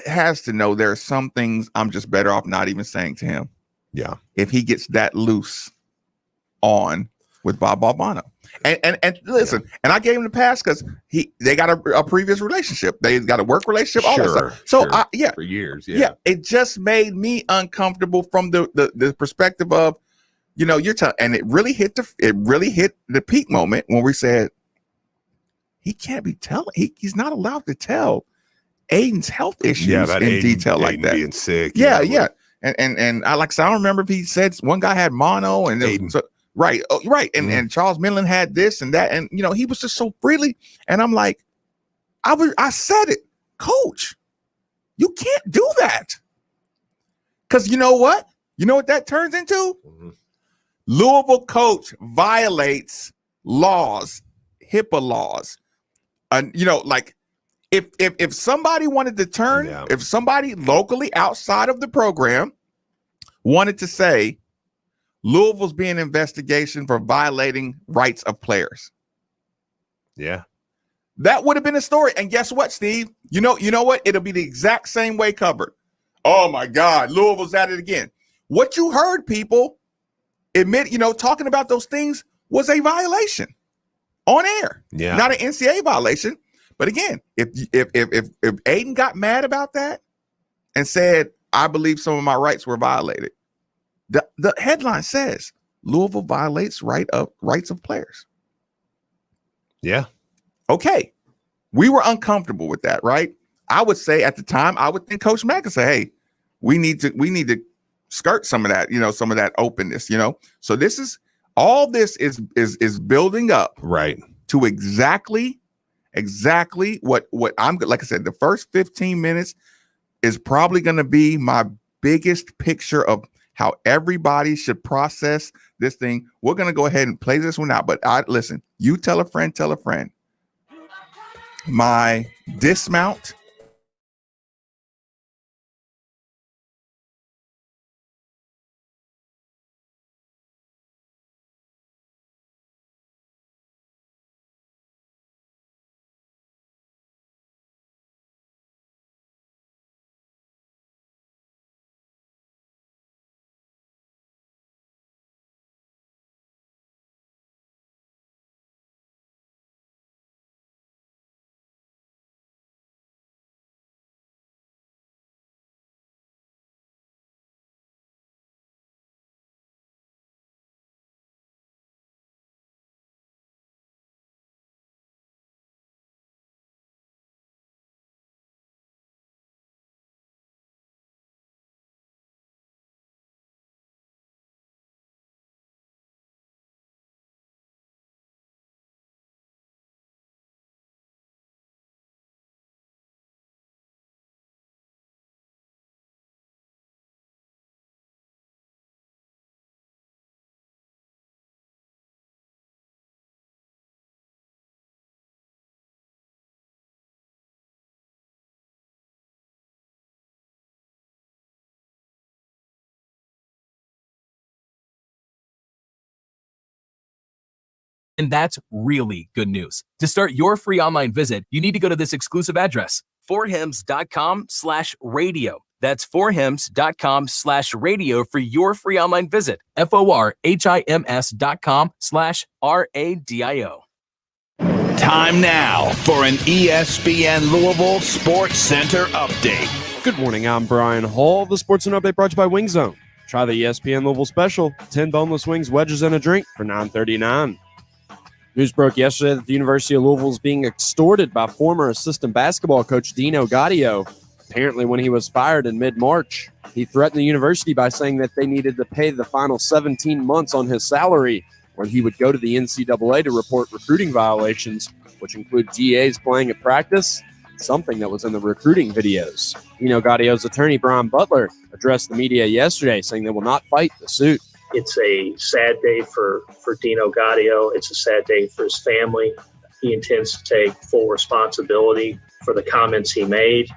has to know there are some things I'm just better off not even saying to him. Yeah. If he gets that loose on with Bob Valvano. And listen, and I gave him the pass because they got a previous relationship. They got a work relationship, all that stuff. So for years. Yeah. It just made me uncomfortable from the perspective of, you're telling, and it really hit the peak moment when we said he can't be telling, he's not allowed to tell Aiden's health issues in detail like that. Being sick. Yeah. And I don't remember if he said one guy had mono and right. And Charles Midland had this and that. And, he was just so freely. And I'm like, I said it, Coach, you can't do that. Because you know what? You know what that turns into? Louisville coach violates laws, HIPAA laws. And, if somebody wanted to turn, if somebody locally outside of the program wanted to say Louisville's being investigation for violating rights of players. Yeah. That would have been a story. And guess what, Steve? You know what? It'll be the exact same way covered. Oh my God, Louisville's at it again. What you heard people admit, talking about those things was a violation on air. Yeah. Not an NCAA violation. But again, if Aiden got mad about that and said, I believe some of my rights were violated, the headline says Louisville violates rights of players. Yeah. Okay. We were uncomfortable with that, right? I would say at the time, I would think Coach Mack would say, hey, we need to skirt some of that, some of that openness, So all this is building up to exactly what I'm, like I said, the first 15 minutes is probably going to be my biggest picture of how everybody should process this thing. We're going to go ahead and play this one out, but listen, you tell a friend, my dismount And that's really good news. To start your free online visit, you need to go to this exclusive address, forhims.com/radio. That's forhims.com/radio for your free online visit. forhims.com/radio. Time now for an ESPN Louisville Sports Center update. Good morning, I'm Brian Hall. The Sports Center update brought to you by Wing Zone. Try the ESPN Louisville special, 10 boneless wings, wedges, and a drink for $9.39. News broke yesterday that the University of Louisville is being extorted by former assistant basketball coach Dino Gaudio. Apparently, when he was fired in mid-March, he threatened the university by saying that they needed to pay the final 17 months on his salary, or he would go to the NCAA to report recruiting violations, which include GAs playing at practice, something that was in the recruiting videos. Dino Gaudio's attorney, Brian Butler, addressed the media yesterday, saying they will not fight the suit. It's a sad day for Dino Gaudio. It's a sad day for his family. He intends to take full responsibility for the comments he made.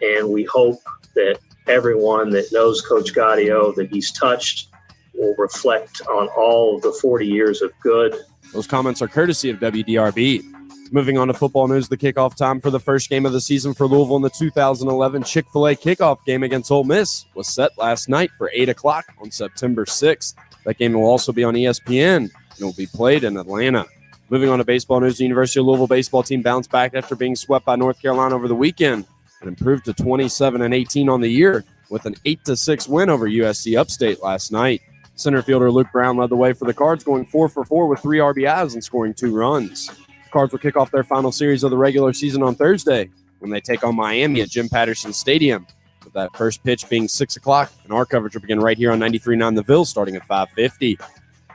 And we hope that everyone that knows Coach Gaudio, that he's touched, will reflect on all of the 40 years of good. Those comments are courtesy of WDRB. Moving on to football news, the kickoff time for the first game of the season for Louisville in the 2011 Chick-fil-A kickoff game against Ole Miss was set last night for 8 o'clock on September 6th. That game will also be on ESPN and will be played in Atlanta. Moving on to baseball news, the University of Louisville baseball team bounced back after being swept by North Carolina over the weekend and improved to 27-18 on the year with an 8-6 win over USC Upstate last night. Center fielder Luke Brown led the way for the Cards, going 4 for 4 with 3 RBIs and scoring 2 runs. Cards will kick off their final series of the regular season on Thursday when they take on Miami at Jim Patterson Stadium, with that first pitch being 6 o'clock, and our coverage will begin right here on 93.9 The Ville starting at 5:50.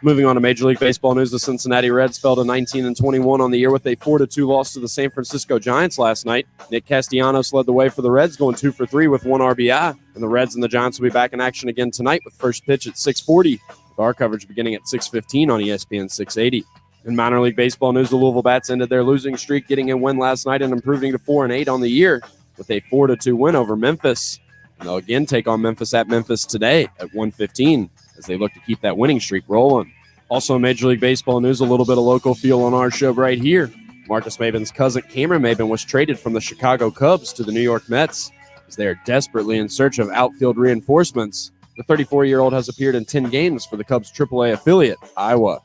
Moving on to Major League Baseball news, the Cincinnati Reds fell to 19-21 on the year with a 4-2 loss to the San Francisco Giants last night. Nick Castellanos led the way for the Reds, going 2 for 3 with 1 RBI, and the Reds and the Giants will be back in action again tonight with first pitch at 6:40, with our coverage beginning at 6:15 on ESPN 680. In minor league baseball news, the Louisville Bats ended their losing streak, getting a win last night and improving to 4-8 on the year with a 4-2 win over Memphis. And they'll again take on Memphis at Memphis today at 1:15 as they look to keep that winning streak rolling. Also in Major League Baseball news, a little bit of local feel on our show right here. Marcus Maben's cousin Cameron Maben was traded from the Chicago Cubs to the New York Mets as they are desperately in search of outfield reinforcements. The 34-year-old has appeared in 10 games for the Cubs' AAA affiliate, Iowa.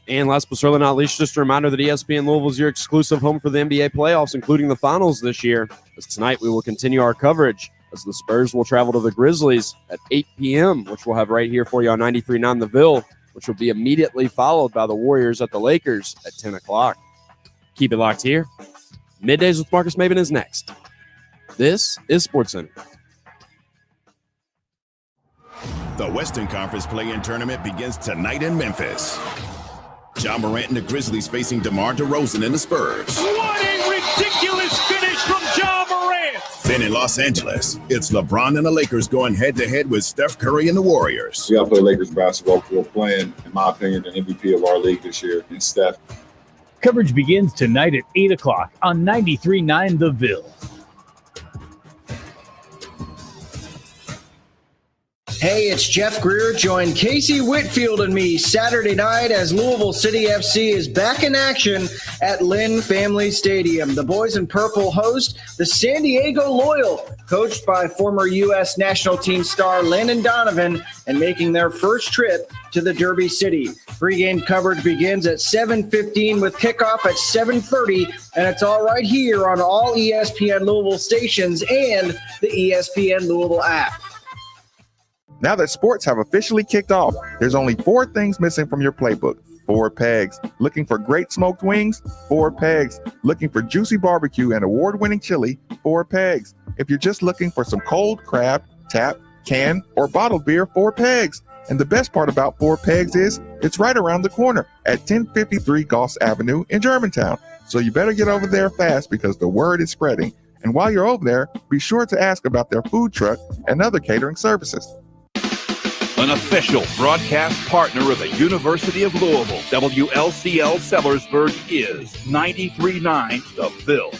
And last but certainly not least, just a reminder that ESPN Louisville is your exclusive home for the NBA playoffs, including the finals this year. As tonight, we will continue our coverage as the Spurs will travel to the Grizzlies at 8 p.m., which we'll have right here for you on 93.9 The Ville, which will be immediately followed by the Warriors at the Lakers at 10 o'clock. Keep it locked here. Middays with Marcus Maben is next. This is SportsCenter. The Western Conference Play-In Tournament begins tonight in Memphis. Ja Morant and the Grizzlies facing DeMar DeRozan and the Spurs. What a ridiculous finish from Ja Morant! Then in Los Angeles, it's LeBron and the Lakers going head-to-head with Steph Curry and the Warriors. We got to play Lakers basketball. We're playing, in my opinion, the MVP of our league this year, and Steph. Coverage begins tonight at 8 o'clock on 93.9 The Ville. Hey, it's Jeff Greer. Join Casey Whitfield and me Saturday night as Louisville City FC is back in action at Lynn Family Stadium. The boys in purple host the San Diego Loyal, coached by former U.S. national team star Landon Donovan, and making their first trip to the Derby City. Pre-game coverage begins at 7:15 with kickoff at 7:30, and it's all right here on all ESPN Louisville stations and the ESPN Louisville app. Now that sports have officially kicked off, there's only 4 things missing from your playbook. 4 pegs. Looking for great smoked wings? 4 pegs. Looking for juicy barbecue and award-winning chili? 4 pegs. If you're just looking for some cold crab, tap, can, or bottled beer? 4 pegs. And the best part about 4 pegs is it's right around the corner at 1053 Goss Avenue in Germantown. So you better get over there fast because the word is spreading. And while you're over there, be sure to ask about their food truck and other catering services. An official broadcast partner of the University of Louisville, WLCL Sellersburg is 93.9 The Ville.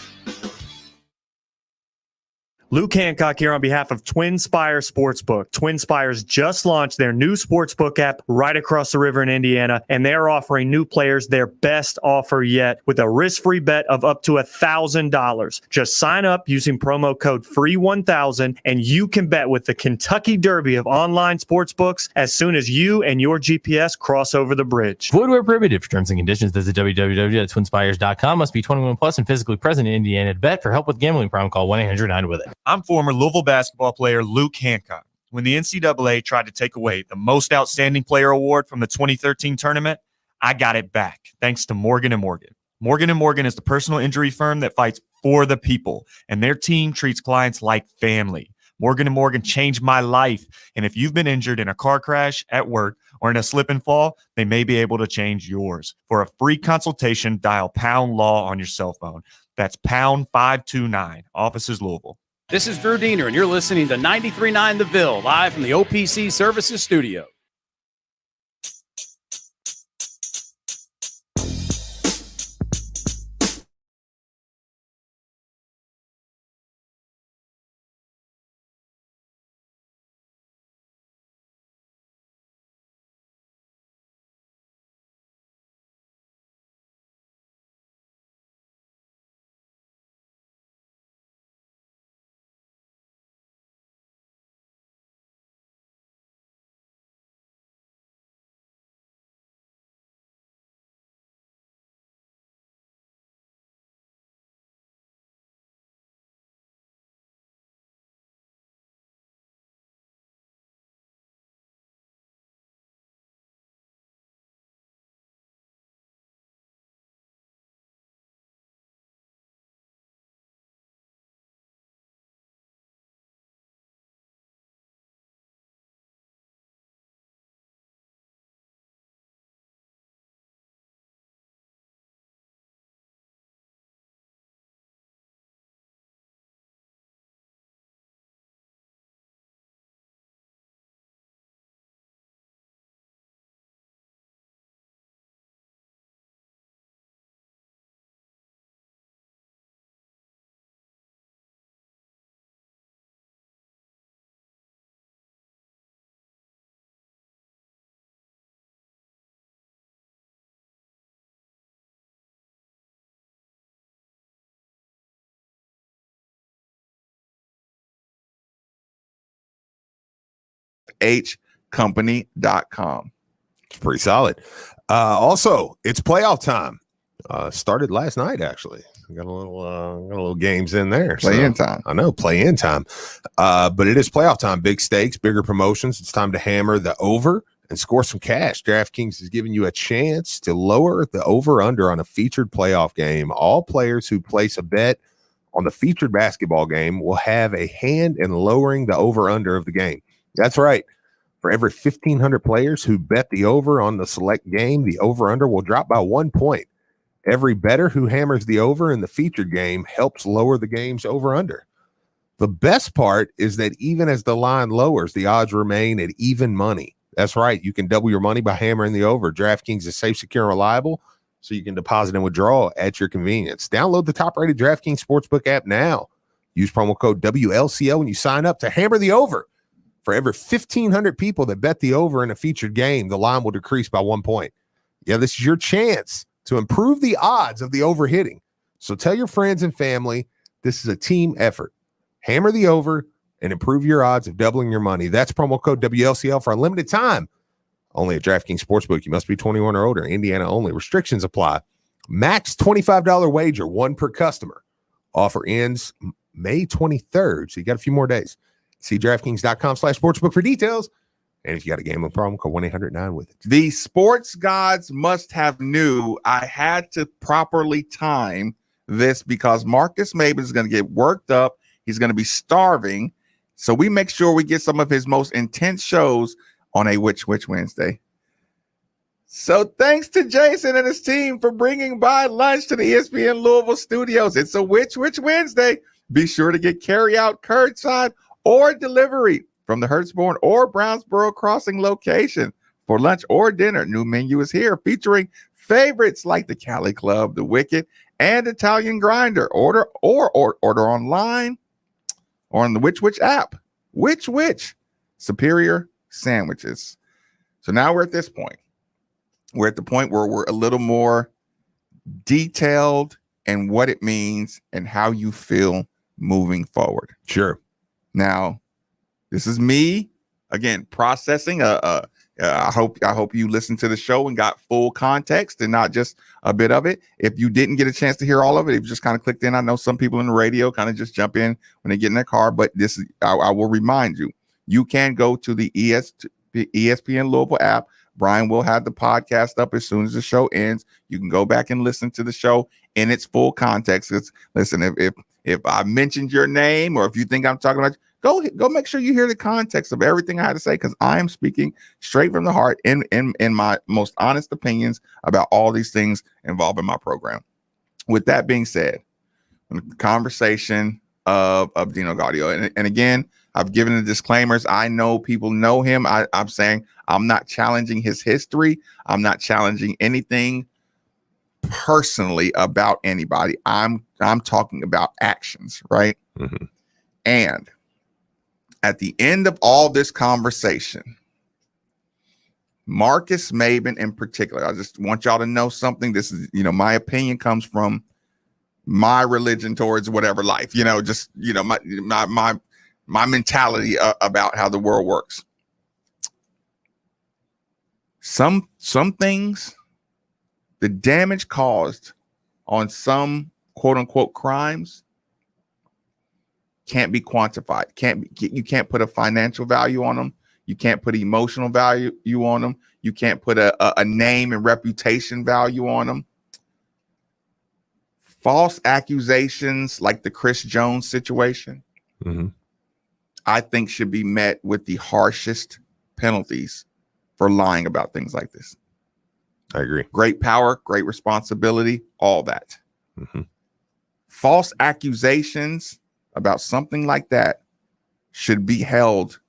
Luke Hancock here on behalf of Twin Spire Sportsbook. Twin Spires just launched their new sportsbook app right across the river in Indiana, and they're offering new players their best offer yet with a risk-free bet of up to $1,000. Just sign up using promo code FREE1000, and you can bet with the Kentucky Derby of online sportsbooks as soon as you and your GPS cross over the bridge. Void where prohibited. For terms and conditions, visit www.twinspires.com. Must be 21 plus and physically present in Indiana to bet. For help with gambling problem, call 1-800-9-WITH-IT. I'm former Louisville basketball player Luke Hancock. when the NCAA tried to take away the most outstanding player award from the 2013 tournament, I got it back thanks to Morgan & Morgan. Morgan & Morgan is the personal injury firm that fights for the people, and their team treats clients like family. Morgan & Morgan changed my life, and if you've been injured in a car crash, at work, or in a slip and fall, they may be able to change yours. For a free consultation, dial #LAW on your cell phone. That's #529, offices Louisville. This is Drew Diener, and you're listening to 93.9 The Ville, live from the OPC Services Studio. hcompany.com. It's pretty solid. Also, it's playoff time. Started last night, actually. Got a little games in there. Play-in time. I know, play-in time. But it is playoff time. Big stakes, bigger promotions. It's time to hammer the over and score some cash. DraftKings is giving you a chance to lower the over-under on a featured playoff game. All players who place a bet on the featured basketball game will have a hand in lowering the over-under of the game. That's right. For every 1,500 players who bet the over on the select game, the over-under will drop by 1 point. Every bettor who hammers the over in the featured game helps lower the game's over-under. The best part is that even as the line lowers, the odds remain at even money. That's right. You can double your money by hammering the over. DraftKings is safe, secure, and reliable, so you can deposit and withdraw at your convenience. Download the top-rated DraftKings Sportsbook app now. Use promo code WLCL when you sign up to hammer the over. For every 1,500 people that bet the over in a featured game, the line will decrease by 1 point. Yeah, this is your chance to improve the odds of the over hitting. So tell your friends and family this is a team effort. Hammer the over and improve your odds of doubling your money. That's promo code WLCL for a limited time. Only at DraftKings Sportsbook. You must be 21 or older. Indiana only. Restrictions apply. Max $25 wager, one per customer. Offer ends May 23rd, so you got a few more days. See DraftKings.com/sportsbook for details. And if you got a gambling problem, call 1-800-9-WITH-IT. The sports gods must have knew I had to properly time this because Marcus Maben is going to get worked up. He's going to be starving. So we make sure we get some of his most intense shows on a Which Wednesday. So thanks to Jason and his team for bringing by lunch to the ESPN Louisville studios. It's a Which Wednesday. Be sure to get carry out, curbside, or delivery from the Hurtsbourne or Brownsboro Crossing location for lunch or dinner. New menu is here featuring favorites like the Cali Club, the Wicked, and Italian Grinder. Order online or on the Which app. Which superior sandwiches. So now we're at this point. We're at the point where we're a little more detailed in what it means and how you feel moving forward. Sure. Now, this is me again processing. I hope you listened to the show and got full context and not just a bit of it. If you didn't get a chance to hear all of it, if you just kind of clicked in, I know some people in the radio kind of just jump in when they get in their car, but this is I will remind you. you can go to the ESPN Louisville app. Brian will have the podcast up as soon as the show ends. You can go back and listen to the show in its full context. Listen, if I mentioned your name or if you think I'm talking about, go make sure you hear the context of everything I had to say, because I am speaking straight from the heart in my most honest opinions about all these things involved in my program. With that being said, the conversation of Dino Gaudio, and again, I've given the disclaimers. I know people know him. I'm saying I'm not challenging his history. I'm not challenging anything personally about anybody. I'm talking about actions, right? Mm-hmm. And at the end of all this conversation, Marcus Maben in particular, I just want y'all to know something. This is, my opinion comes from my religion towards whatever life, just, my mentality about how the world works. Some things, the damage caused on some quote unquote crimes can't be quantified. You can't put a financial value on them. You can't put emotional value on them. You can't put a name and reputation value on them. False accusations like the Chris Jones situation, mm-hmm. I think should be met with the harshest penalties for lying about things like this. I agree. Great power, great responsibility, all that. Mm-hmm. False accusations about something like that should be held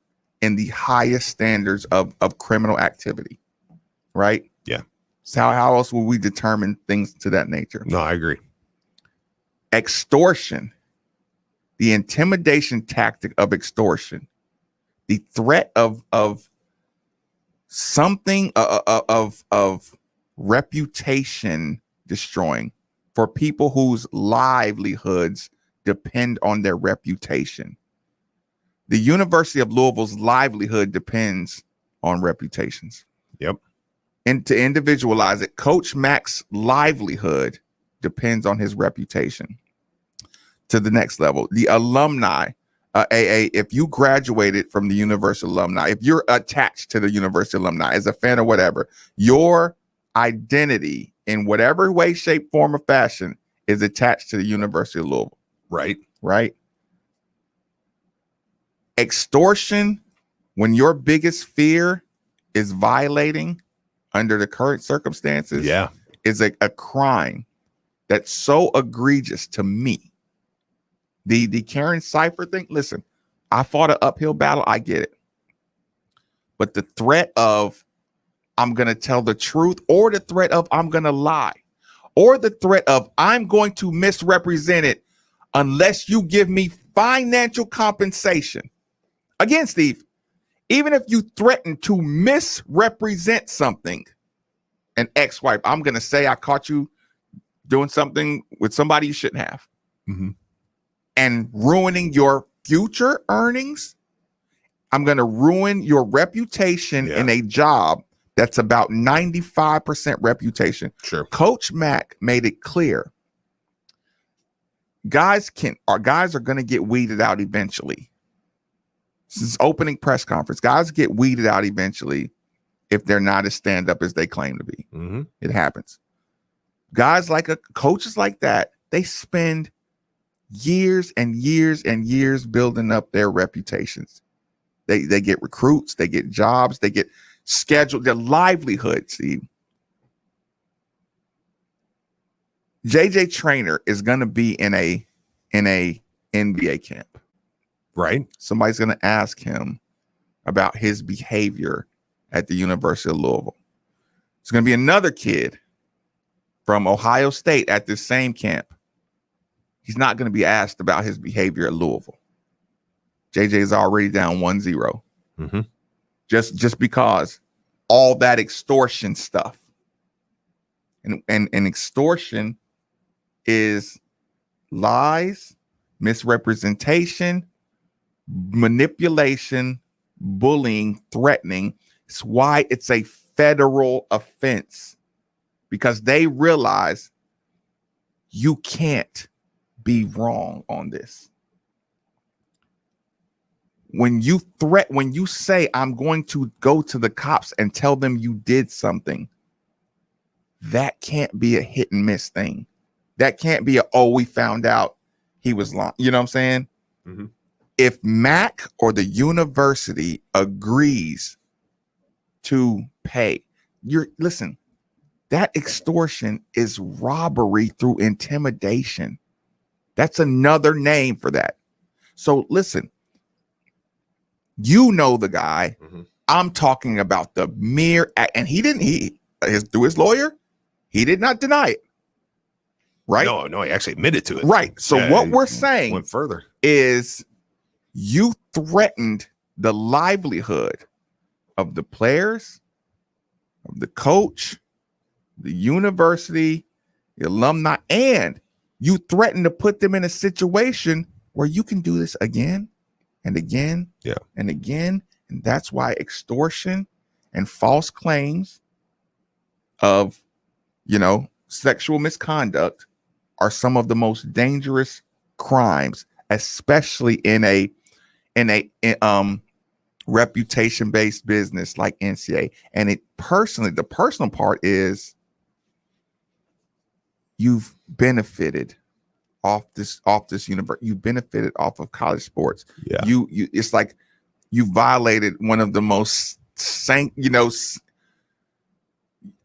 in the highest standards of criminal activity, right? Yeah. So how else will we determine things to that nature? No, I agree. Extortion, the intimidation tactic of extortion, the threat of something of reputation destroying for people whose livelihoods depend on their reputation. The University of Louisville's livelihood depends on reputations. Yep. And to individualize it, Coach Mack's livelihood depends on his reputation. To the next level, the alumni, if you graduated from the University alumni, if you're attached to the University alumni as a fan or whatever, your identity in whatever way, shape, form, or fashion is attached to the University of Louisville. Right. Right. Extortion, when your biggest fear is violating under the current circumstances, is a crime that's so egregious to me. The Karen Cypher thing, listen, I fought an uphill battle. I get it. But the threat of I'm going to tell the truth, or the threat of I'm going to lie, or the threat of I'm going to misrepresent it unless you give me financial compensation. Again, Steve, even if you threaten to misrepresent something, an ex-wife, I'm going to say I caught you doing something with somebody you shouldn't have. Mm-hmm. And ruining your future earnings, I'm going to ruin your reputation in a job that's about 95% reputation. Sure. Coach Mack made it clear. Guys are going to get weeded out eventually. Since opening press conference, guys get weeded out eventually if they're not as stand-up as they claim to be. Mm-hmm. It happens. Guys coaches like that, they spend years and years and years building up their reputations. They get recruits, they get jobs, they get scheduled, their livelihood. See, JJ Traynor is going to be in a NBA camp, right? Somebody's going to ask him about his behavior at the University of Louisville. There's going to be another kid from Ohio State at this same camp. He's not going to be asked about his behavior at Louisville. JJ is already down 1-0. Mm-hmm. Just because all that extortion stuff. And extortion is lies, misrepresentation, manipulation, bullying, threatening. It's why it's a federal offense, because they realize you can't be wrong on this. when you say I'm going to go to the cops and tell them you did something, that can't be a hit and miss thing. That can't be we found out he was lying. You know what I'm saying? Mm-hmm. If Mac or the university agrees to pay, listen, that extortion is robbery through intimidation. That's another name for that. So listen, you know the guy. Mm-hmm. I'm talking about the mere act, and through his lawyer, he did not deny it. Right? No, he actually admitted to it. Right. So what we're saying went further is you threatened the livelihood of the players, of the coach, the university, the alumni, and you threatened to put them in a situation where you can do this again and again and again. And that's why extortion and false claims of, sexual misconduct are some of the most dangerous crimes, especially in a reputation-based business like NCAA. And the personal part is you've benefited off this universe. You benefited off of college sports. Yeah. It's like you violated one of the most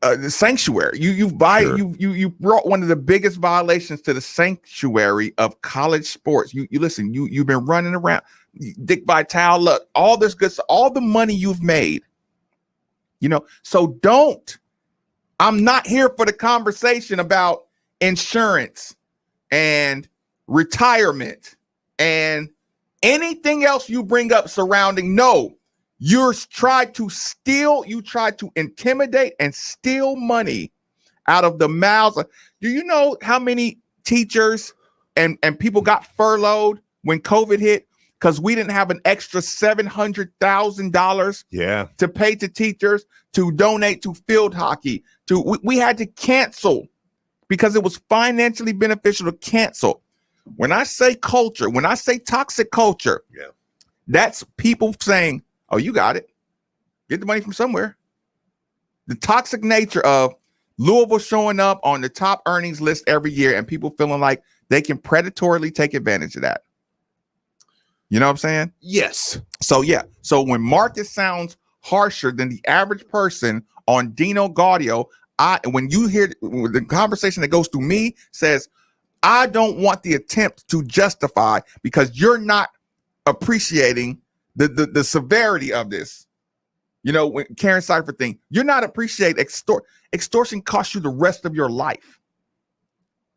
the sanctuary. You brought one of the biggest violations to the sanctuary of college sports. You've been running around, Dick Vitale, look, all this good stuff, all the money you've made. So I'm not here for the conversation about insurance and retirement and anything else you bring up surrounding. No, you tried to intimidate and steal money out of the mouths. Do you know how many teachers and people got furloughed when COVID hit because we didn't have an extra $700,000 to pay to teachers to donate to field hockey? We had to cancel because it was financially beneficial to cancel. When I say culture, when I say toxic culture, that's people saying, oh, you got it. Get the money from somewhere. The toxic nature of Louisville showing up on the top earnings list every year and people feeling like they can predatorily take advantage of that. You know what I'm saying? Yes. So when Marcus sounds harsher than the average person on Dino Gaudio, when you hear the conversation that goes through me says, I don't want the attempt to justify because you're not appreciating the severity of this. When Karen Cypher thing, you're not appreciating extortion costs you the rest of your life.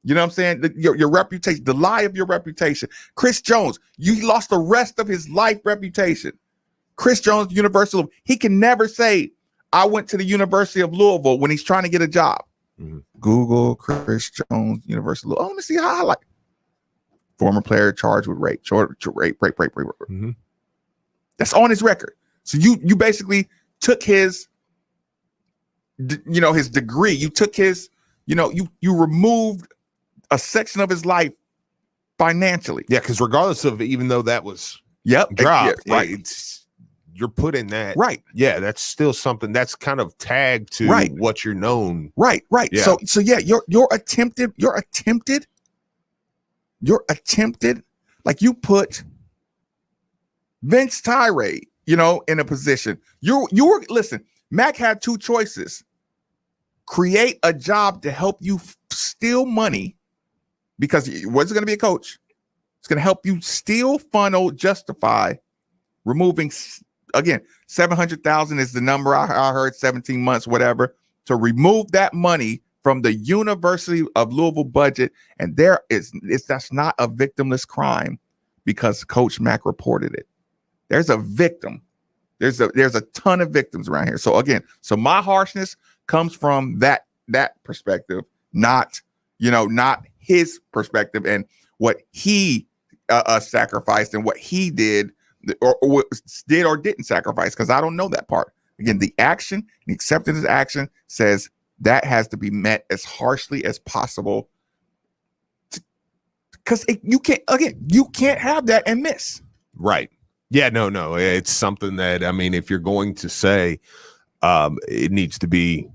You know what I'm saying? Your reputation, the lie of your reputation. Chris Jones, you lost the rest of his life reputation. Chris Jones, University of Louisville, he can never say, I went to the University of Louisville when he's trying to get a job. Mm-hmm. Google Chris Jones, University of Louisville. Oh, let me see how I like. Former player charged with rape. Rape. Mm-hmm. That's on his record. So you basically took his degree. You took his, you removed a section of his life financially. Yeah, because regardless of, even though that was dropped, you're putting that right. Yeah, that's still something that's kind of tagged to what you're known. Right. Yeah. So you're attempted, like you put Vince Tyree, in a position. Listen, Mac had two choices. Create a job to help you steal money because he wasn't going to be a coach. It's going to help you steal, funnel, justify removing, again, 700,000 is the number I heard, 17 months, whatever, to remove that money from the University of Louisville budget. And that's not a victimless crime because Coach Mac reported it. There's a victim. There's a ton of victims around here. So again, my harshness comes from that perspective, not his perspective and what he sacrificed and what he did or didn't sacrifice, because I don't know that part. Again, the action, the acceptance of action says that has to be met as harshly as possible, because you can't have that and miss. Right. Yeah, no. It's something that, I mean, if you're going to say, it needs to be,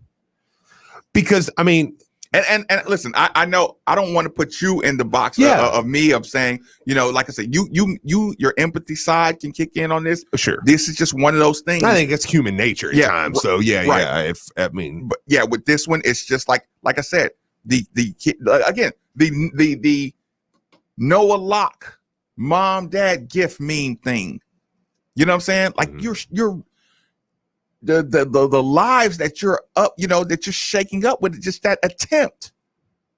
because I mean, and listen, I know I don't want to put you in the box of me of saying, like I said, your empathy side can kick in on this. Sure. This is just one of those things. I think it's human nature at times. So right. But with this one, it's just like I said, the Noah Locke mom dad gift meme thing. You know what I'm saying? Like you're the lives that you're up, that you're shaking up with just that attempt.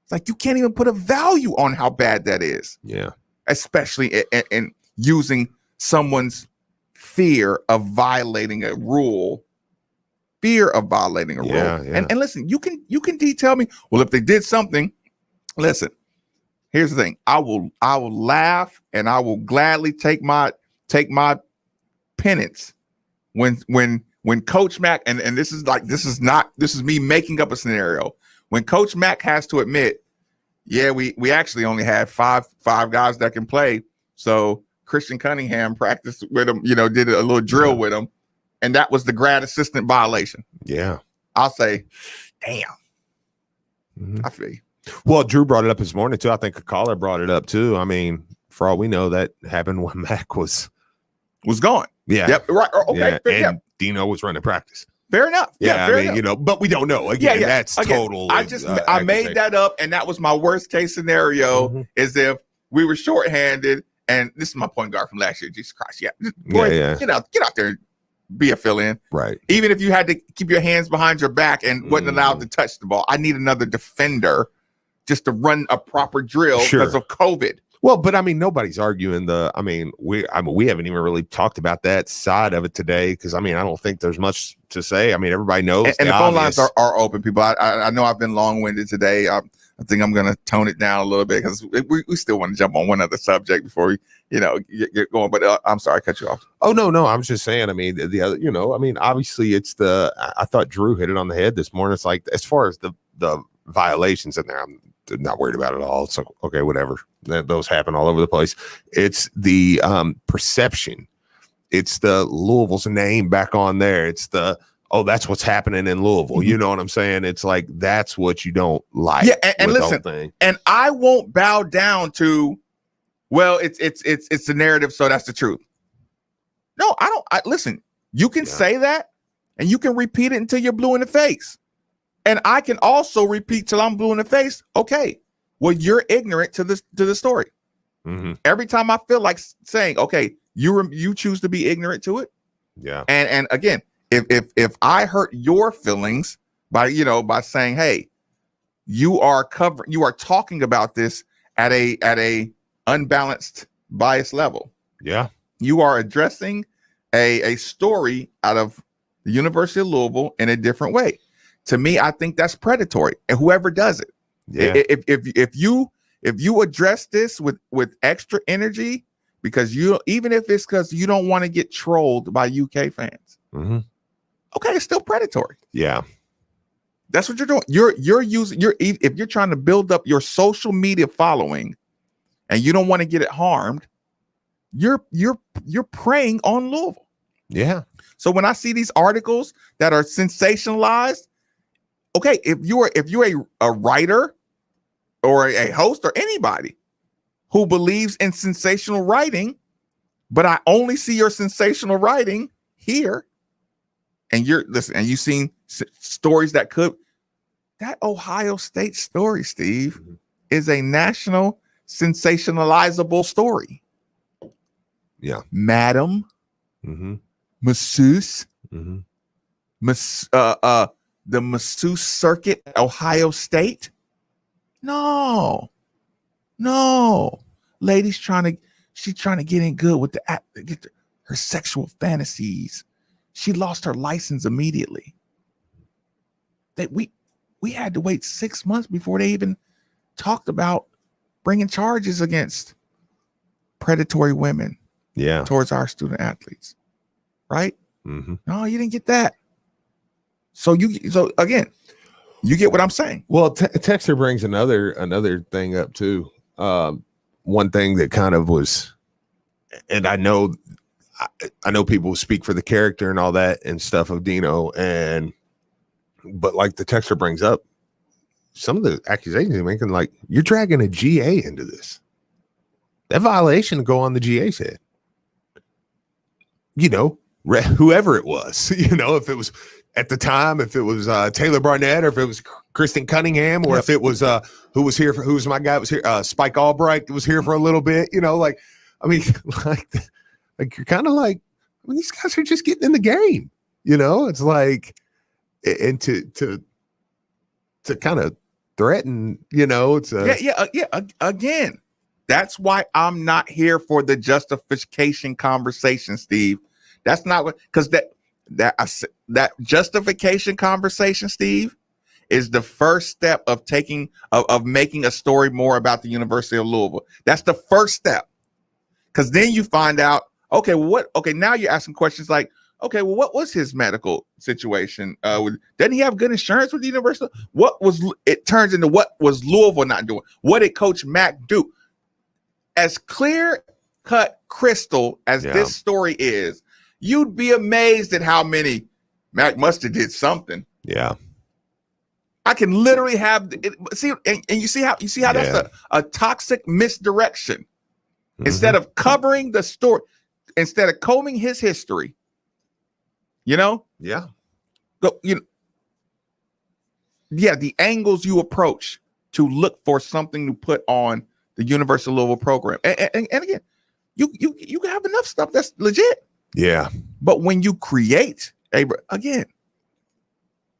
It's like you can't even put a value on how bad that is. Yeah. Especially in using someone's fear of violating a rule. Yeah. And listen, you can detail me. Well, if they did something, listen, here's the thing. I will laugh and I will gladly take my penance when Coach Mack, and this is me making up a scenario. When Coach Mack has to admit, we actually only had five guys that can play. So Christian Cunningham practiced with him, did a little drill with him, and that was the grad assistant violation. Yeah. I'll say, damn. Mm-hmm. I feel you. Well, Drew brought it up this morning too. I think a caller brought it up too. I mean, for all we know, that happened when Mack was gone. Yeah. Yep. Right. Okay. Yeah. And Dino was running practice. Fair enough. Yeah. Fair I mean, enough. but we don't know. Again, that's total. I made that up, and that was my worst case scenario. Is if we were shorthanded, and this is my point guard from last year. Jesus Christ. Yeah. Boy, get out there and be a fill-in. Right. Even if you had to keep your hands behind your back and wasn't allowed to touch the ball, I need another defender just to run a proper drill because of COVID. Well, but I mean, nobody's arguing we haven't even really talked about that side of it today, because I don't think there's much to say. I mean, everybody knows. And the phone lines are open, people. I know I've been long-winded today. I think I'm going to tone it down a little bit, because we still want to jump on one other subject before we, get going. But I'm sorry, I cut you off. Oh, no. I was just saying, the other, obviously it's I thought Drew hit it on the head this morning. It's like, as far as the violations in there, I'm not worried about it at all. It's like, okay, whatever. Those happen all over the place. It's the perception. It's the Louisville's name back on there. It's that's what's happening in Louisville. You know what I'm saying? It's like, that's what you don't like. Yeah, and listen, and I won't bow down to, well, it's the narrative, so that's the truth. No, I don't. Listen, you can say that, and you can repeat it until you're blue in the face. And I can also repeat till I'm blue in the face. Okay, well, you're ignorant to the story. Mm-hmm. Every time I feel like saying, okay, you choose to be ignorant to it. Yeah. And again, if I hurt your feelings by saying, hey, you are talking about this at a unbalanced bias level. Yeah. You are addressing a story out of the University of Louisville in a different way. To me, I think that's predatory, and whoever does it. Yeah. If you address this with extra energy, because even if it's because you don't want to get trolled by UK fans, okay, it's still predatory. Yeah, that's what you're doing. If you're trying to build up your social media following, and you don't want to get it harmed, you're preying on Louisville. Yeah. So when I see these articles that are sensationalized, okay, if you're a writer or a host or anybody who believes in sensational writing, but I only see your sensational writing here, and you've seen stories that Ohio State story, Steve, is a national sensationalizable story. Yeah. Madam, masseuse, the masseuse circuit at Ohio State. No. Lady's trying to get in good with her sexual fantasies. She lost her license immediately. We had to wait 6 months before they even talked about bringing charges against predatory women. Yeah. Towards our student athletes. Right? Mm-hmm. No, you didn't get that. So again, you get what I'm saying. Well, Texter brings another thing up too. One thing that kind of was, and I know I know people speak for the character and all that and stuff of Dino, but like the texter brings up, some of the accusations he's making, like you're dragging a GA into this. That violation to go on the GA's head. You know, whoever it was, you know, if it was at the time, if it was Taylor Barnett, or if it was Kristen Cunningham, or if it was who was my guy was here, Spike Albright was here for a little bit, you know, like, I mean, like you're kind of like, I mean, these guys are just getting in the game, you know, it's like, and to kind of threaten, you know, it's again, that's why I'm not here for the justification conversation, Steve. That's not what, because that justification conversation, Steve, is the first step of making a story more about the University of Louisville. That's the first step, because then you find out, okay, now you're asking questions like, okay, well, what was his medical situation? Didn't he have good insurance with the university? It turns into what was Louisville not doing? What did Coach Mack do? As clear-cut crystal as this story is, you'd be amazed at how many Mac must have did something. Yeah. I can literally have it. See, and you see how that's a toxic misdirection. Mm-hmm. Instead of covering the story, instead of combing his history, you know? Yeah. The angles you approach to look for something to put on the University of Louisville program. And again, you have enough stuff that's legit. Yeah. But when you create, again,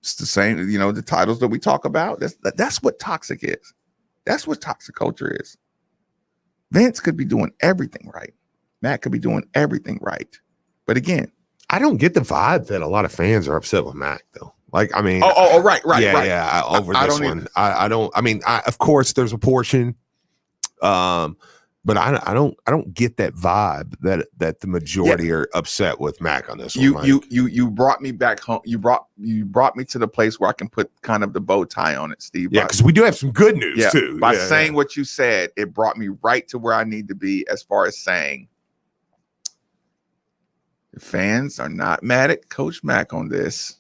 it's the same, you know, the titles that we talk about. That's what toxic is. That's what toxic culture is. Vince could be doing everything right. Matt could be doing everything right. But again, I don't get the vibe that a lot of fans are upset with Mac, though. Like, I mean, right. Yeah, over this one. I don't. I mean, of course, there's a portion, but I don't get that vibe that the majority are upset with Mac on this one. You brought me back home. You brought me to the place where I can put kind of the bow tie on it, Steve. Yeah, because we do have some good news too. By saying what you said, it brought me right to where I need to be as far as saying the fans are not mad at Coach Mac on this.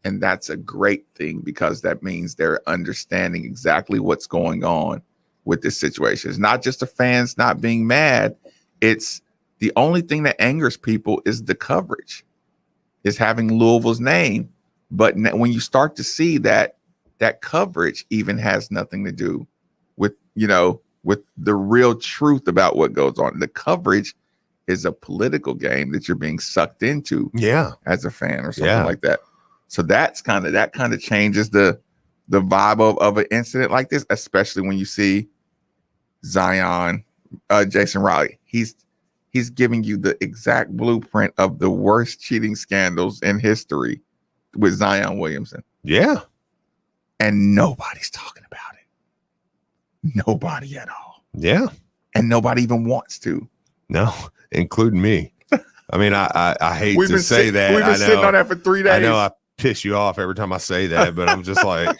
And that's a great thing, because that means they're understanding exactly what's going on with this situation. It's not just the fans not being mad. It's the only thing that angers people is the coverage, is having Louisville's name. But when you start to see that coverage even has nothing to do with, you know, with the real truth about what goes on. The coverage is a political game that you're being sucked into as a fan or something like that. So that kind of changes the vibe of an incident like this, especially when you see Zion, Jason Riley. He's giving you the exact blueprint of the worst cheating scandals in history with Zion Williamson. Yeah. And nobody's talking about it. Nobody at all. Yeah. And nobody even wants to. No, including me. I mean, I hate to say that. We've been sitting on that for 3 days. I know I piss you off every time I say that, but I'm just like, I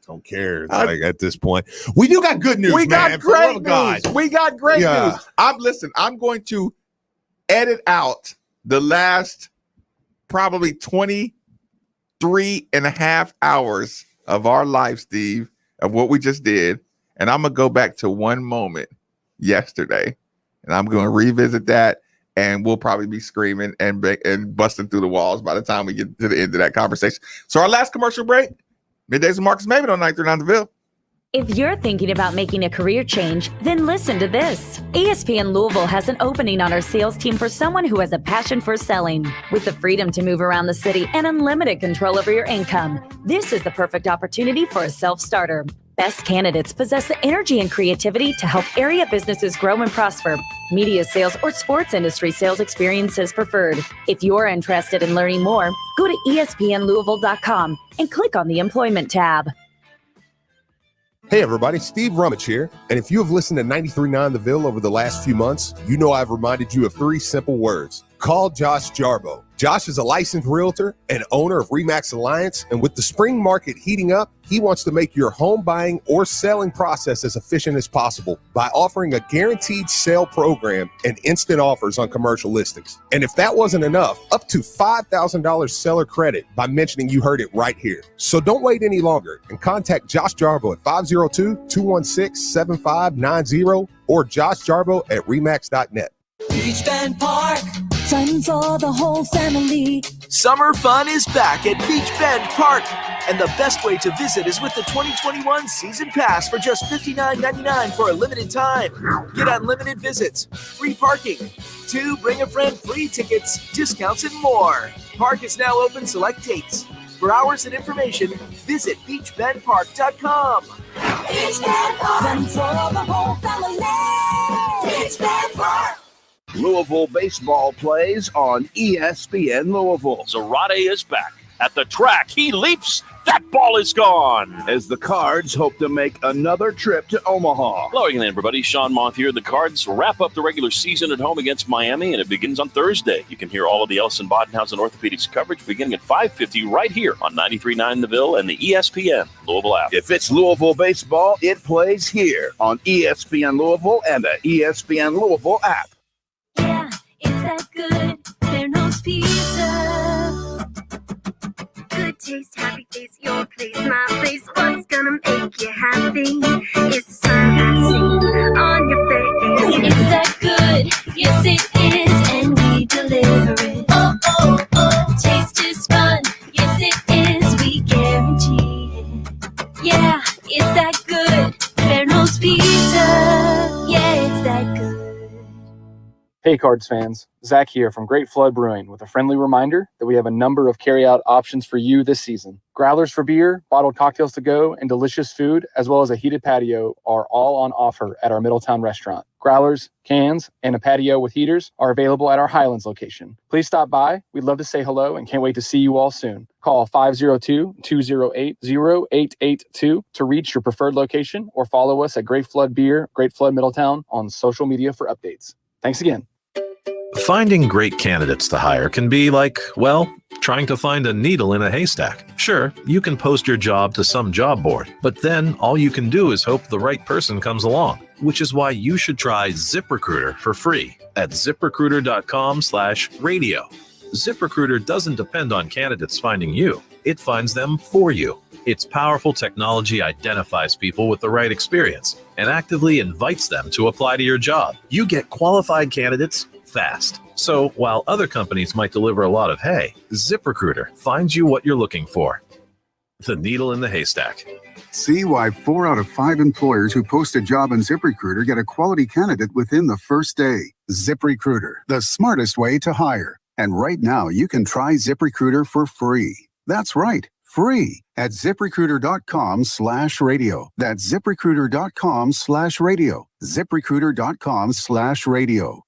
don't care. Like at this point, we do got good news. We got great news. God. We got great news. I'm going to edit out the last probably 23 and a half hours of our life, Steve, of what we just did. And I'm going to go back to one moment yesterday, and I'm going to revisit that. And we'll probably be screaming and busting through the walls by the time we get to the end of that conversation. So our last commercial break, Middays with Marcus Maven on 939 The Ville. If you're thinking about making a career change, then listen to this. ESPN Louisville has an opening on our sales team for someone who has a passion for selling. With the freedom to move around the city and unlimited control over your income, this is the perfect opportunity for a self-starter. Best candidates possess the energy and creativity to help area businesses grow and prosper. Media sales or sports industry sales experience is preferred. If you're interested in learning more, go to espnlouisville.com and click on the Employment tab. Hey everybody, Steve Rummage here. And if you have listened to 93.9 The Ville over the last few months, you know I've reminded you of 3 simple words. Call Josh Jarbo. Josh is a licensed realtor and owner of RE/MAX Alliance, and with the spring market heating up, he wants to make your home buying or selling process as efficient as possible by offering a guaranteed sale program and instant offers on commercial listings. And if that wasn't enough, up to $5,000 seller credit by mentioning you heard it right here. So don't wait any longer and contact Josh Jarbo at 502-216-7590 or joshjarbo@remax.net. Beach Bend Park, fun for the whole family. Summer fun is back at Beach Bend Park, and the best way to visit is with the 2021 Season Pass for just $59.99 for a limited time. Get unlimited visits, free parking, 2 bring a friend free tickets, discounts, and more. Park is now open select dates. For hours and information, visit beachbendpark.com. Beach Bend Park, fun for the whole family. Beach Bend Park. Louisville baseball plays on ESPN Louisville. Zarate is back at the track. He leaps. That ball is gone. As the Cards hope to make another trip to Omaha. Hello again, everybody. Sean Month here. The Cards wrap up the regular season at home against Miami, and it begins on Thursday. You can hear all of the Ellison Bodenhausen Orthopedics coverage beginning at 5:50 right here on 93.9 The Ville and the ESPN Louisville app. If it's Louisville baseball, it plays here on ESPN Louisville and the ESPN Louisville app. Yeah, it's that good. There's pizza. Good taste, happy face, your place, my place. What's gonna make you happy? It's the smile I see on your face. It's that good, yes it is, and we deliver it. Oh, oh, oh, taste is fun, yes it is, we guarantee it. Yeah, it's that good, Verno's Pizza. Yeah, it's that good. Hey Cards fans, Zach here from Great Flood Brewing with a friendly reminder that we have a number of carryout options for you this season. Growlers for beer, bottled cocktails to go, and delicious food, as well as a heated patio, are all on offer at our Middletown restaurant. Growlers, cans, and a patio with heaters are available at our Highlands location. Please stop by. We'd love to say hello and can't wait to see you all soon. Call 502-208-0882 to reach your preferred location or follow us at Great Flood Beer, Great Flood Middletown on social media for updates. Thanks again. Finding great candidates to hire can be like, well, trying to find a needle in a haystack. Sure, you can post your job to some job board, but then all you can do is hope the right person comes along, which is why you should try ZipRecruiter for free at ZipRecruiter.com/radio. ZipRecruiter doesn't depend on candidates finding you. It finds them for you. Its powerful technology identifies people with the right experience and actively invites them to apply to your job. You get qualified candidates fast. So while other companies might deliver a lot of hay, ZipRecruiter finds you what you're looking for. The needle in the haystack. See why 4 out of 5 employers who post a job on ZipRecruiter get a quality candidate within the first day. ZipRecruiter, the smartest way to hire. And right now, you can try ZipRecruiter for free. That's right, free at ZipRecruiter.com/radio. That's ZipRecruiter.com/radio. ZipRecruiter.com/radio.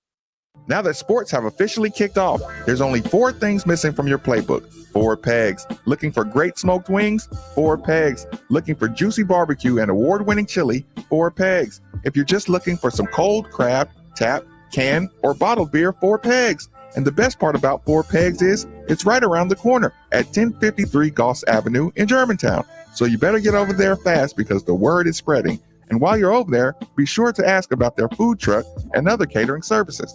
Now that sports have officially kicked off, there's only 4 things missing from your playbook. 4 pegs. Looking for great smoked wings? 4 pegs. Looking for juicy barbecue and award-winning chili? 4 pegs. If you're just looking for some cold crab, tap, can, or bottled beer, 4 pegs. And the best part about 4 pegs is it's right around the corner at 1053 Goss Avenue in Germantown. So you better get over there fast because the word is spreading. And while you're over there, be sure to ask about their food truck and other catering services.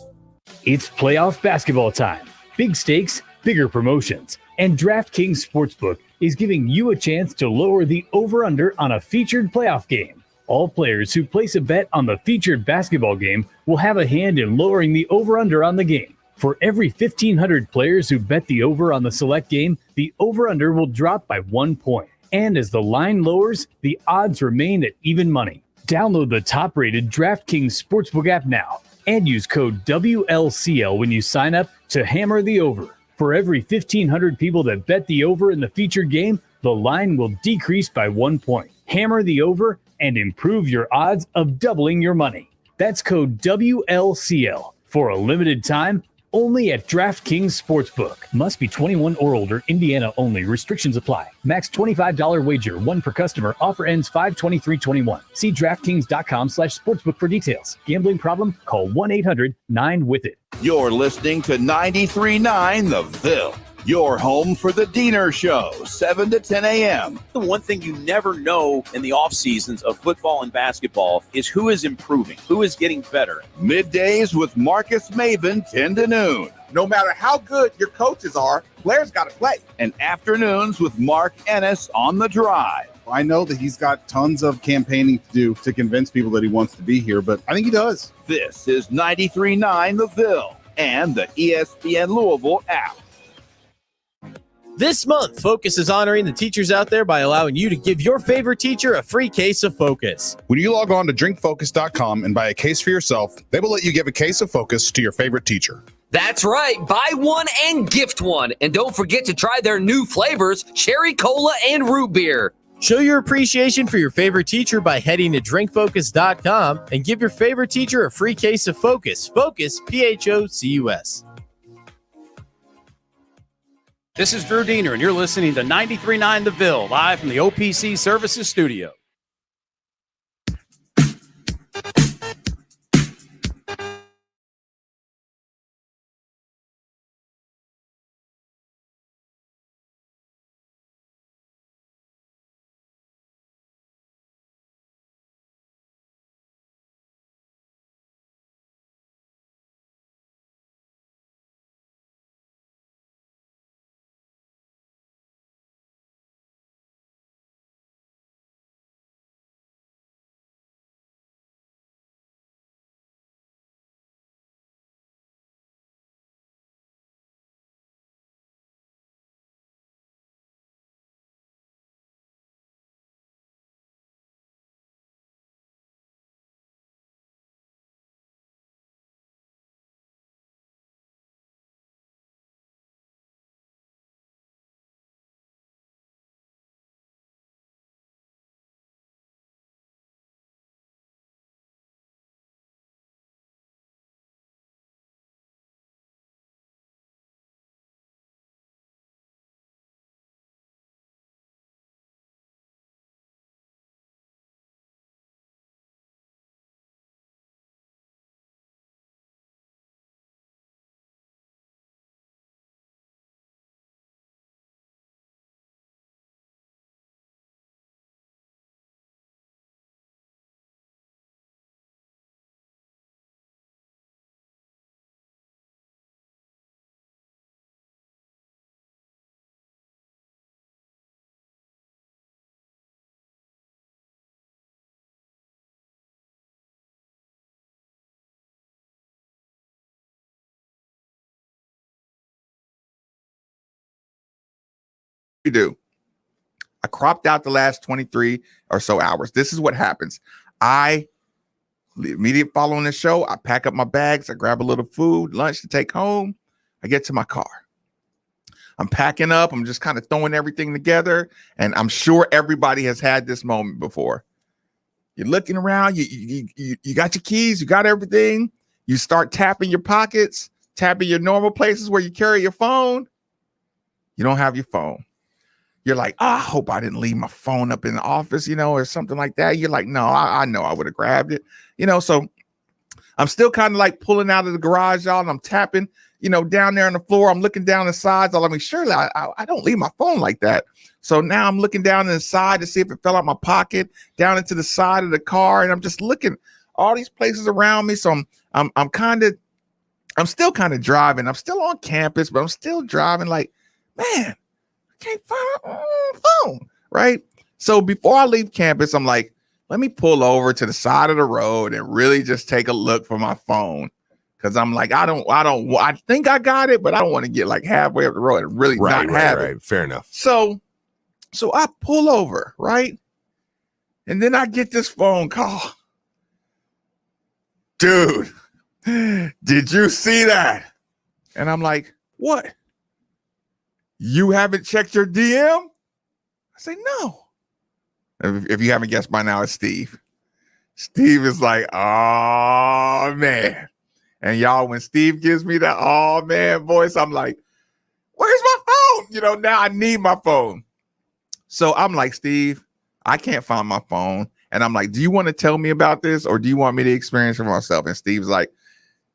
It's playoff basketball time. Big stakes, bigger promotions. And DraftKings Sportsbook is giving you a chance to lower the over-under on a featured playoff game. All players who place a bet on the featured basketball game will have a hand in lowering the over-under on the game. For every 1,500 players who bet the over on the select game, the over-under will drop by 1 point. And as the line lowers, the odds remain at even money. Download the top-rated DraftKings Sportsbook app now and use code WLCL when you sign up to hammer the over. For every 1,500 people that bet the over in the featured game, the line will decrease by 1 point. Hammer the over and improve your odds of doubling your money. That's code WLCL for a limited time only at DraftKings Sportsbook. Must be 21 or older, Indiana only. Restrictions apply. Max $25 wager, one per customer. Offer ends 5/23/21. See DraftKings.com/sportsbook for details. Gambling problem? Call 1-800-9-WITH-IT. You're listening to 93.9 The Ville. Your home for the Diener Show, 7 to 10 a.m. The one thing you never know in the off seasons of football and basketball is who is improving, who is getting better. Middays with Marcus Maven, 10 to noon. No matter how good your coaches are, players got to play. And afternoons with Mark Ennis on the drive. I know that he's got tons of campaigning to do to convince people that he wants to be here, but I think he does. This is 93.9 The Ville and the ESPN Louisville app. This month, Focus is honoring the teachers out there by allowing you to give your favorite teacher a free case of Focus. When you log on to drinkfocus.com and buy a case for yourself, they will let you give a case of Focus to your favorite teacher. That's right. Buy one and gift one. And don't forget to try their new flavors, cherry cola and root beer. Show your appreciation for your favorite teacher by heading to drinkfocus.com and give your favorite teacher a free case of Focus. Focus, P-H-O-C-U-S. This is Drew Diener, and you're listening to 93.9 The Ville, live from the OPC Services Studio. Do. I cropped out the last 23 or so hours. This is what happens. I immediately following the show, I pack up my bags, I grab a little food, lunch to take home. I get to my car. I'm packing up. I'm just kind of throwing everything together. And I'm sure everybody has had this moment before. You're looking around, you got your keys, you got everything. You start tapping your pockets, tapping your normal places where you carry your phone. You don't have your phone. You're like, I hope I didn't leave my phone up in the office, or something like that. You're like, no, I know I would have grabbed it, So I'm still kind of like pulling out of the garage, y'all, and I'm tapping, down there on the floor. I'm looking down the sides. Surely I don't leave my phone like that. So now I'm looking down the side to see if it fell out my pocket, down into the side of the car, and I'm just looking all these places around me. So I'm still kind of driving. I'm still on campus, but I'm still driving like, man, can't find my phone, right? So before I leave campus, I'm like, let me pull over to the side of the road and really just take a look for my phone. Cause I'm like, I think I got it, but I don't want to get like halfway up the road and really not have it. Fair enough. So I pull over, right? And then I get this phone call. Dude, did you see that? And I'm like, what? You haven't checked your DM? I say, no. If you haven't guessed by now, it's Steve. Steve is like, oh, man. And y'all, when Steve gives me that oh man voice, I'm like, where's my phone? You know, now I need my phone. So I'm like, Steve, I can't find my phone. And I'm like, do you want to tell me about this or do you want me to experience it for myself? And Steve's like,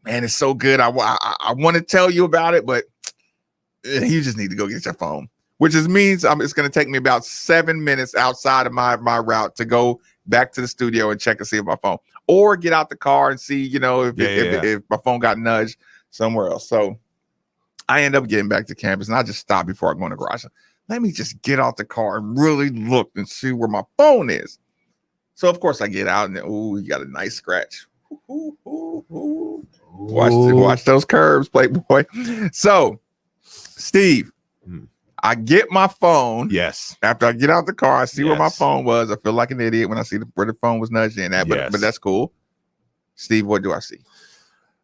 man, it's so good. I want to tell you about it, but you just need to go get your phone, which means it's going to take me about 7 minutes outside of my route to go back to the studio and check and see if my phone, or get out the car and see, you know, if my phone got nudged somewhere else. So I end up getting back to campus and I just stop before I go in the garage. Let me just get out the car and really look and see where my phone is. So of course I get out and oh, you got a nice scratch. Watch those curves, Playboy. So Steve, I get my phone. Yes. After I get out the car, I see where my phone was. I feel like an idiot when I see where the phone was nudged in at, but that's cool. Steve, what do I see?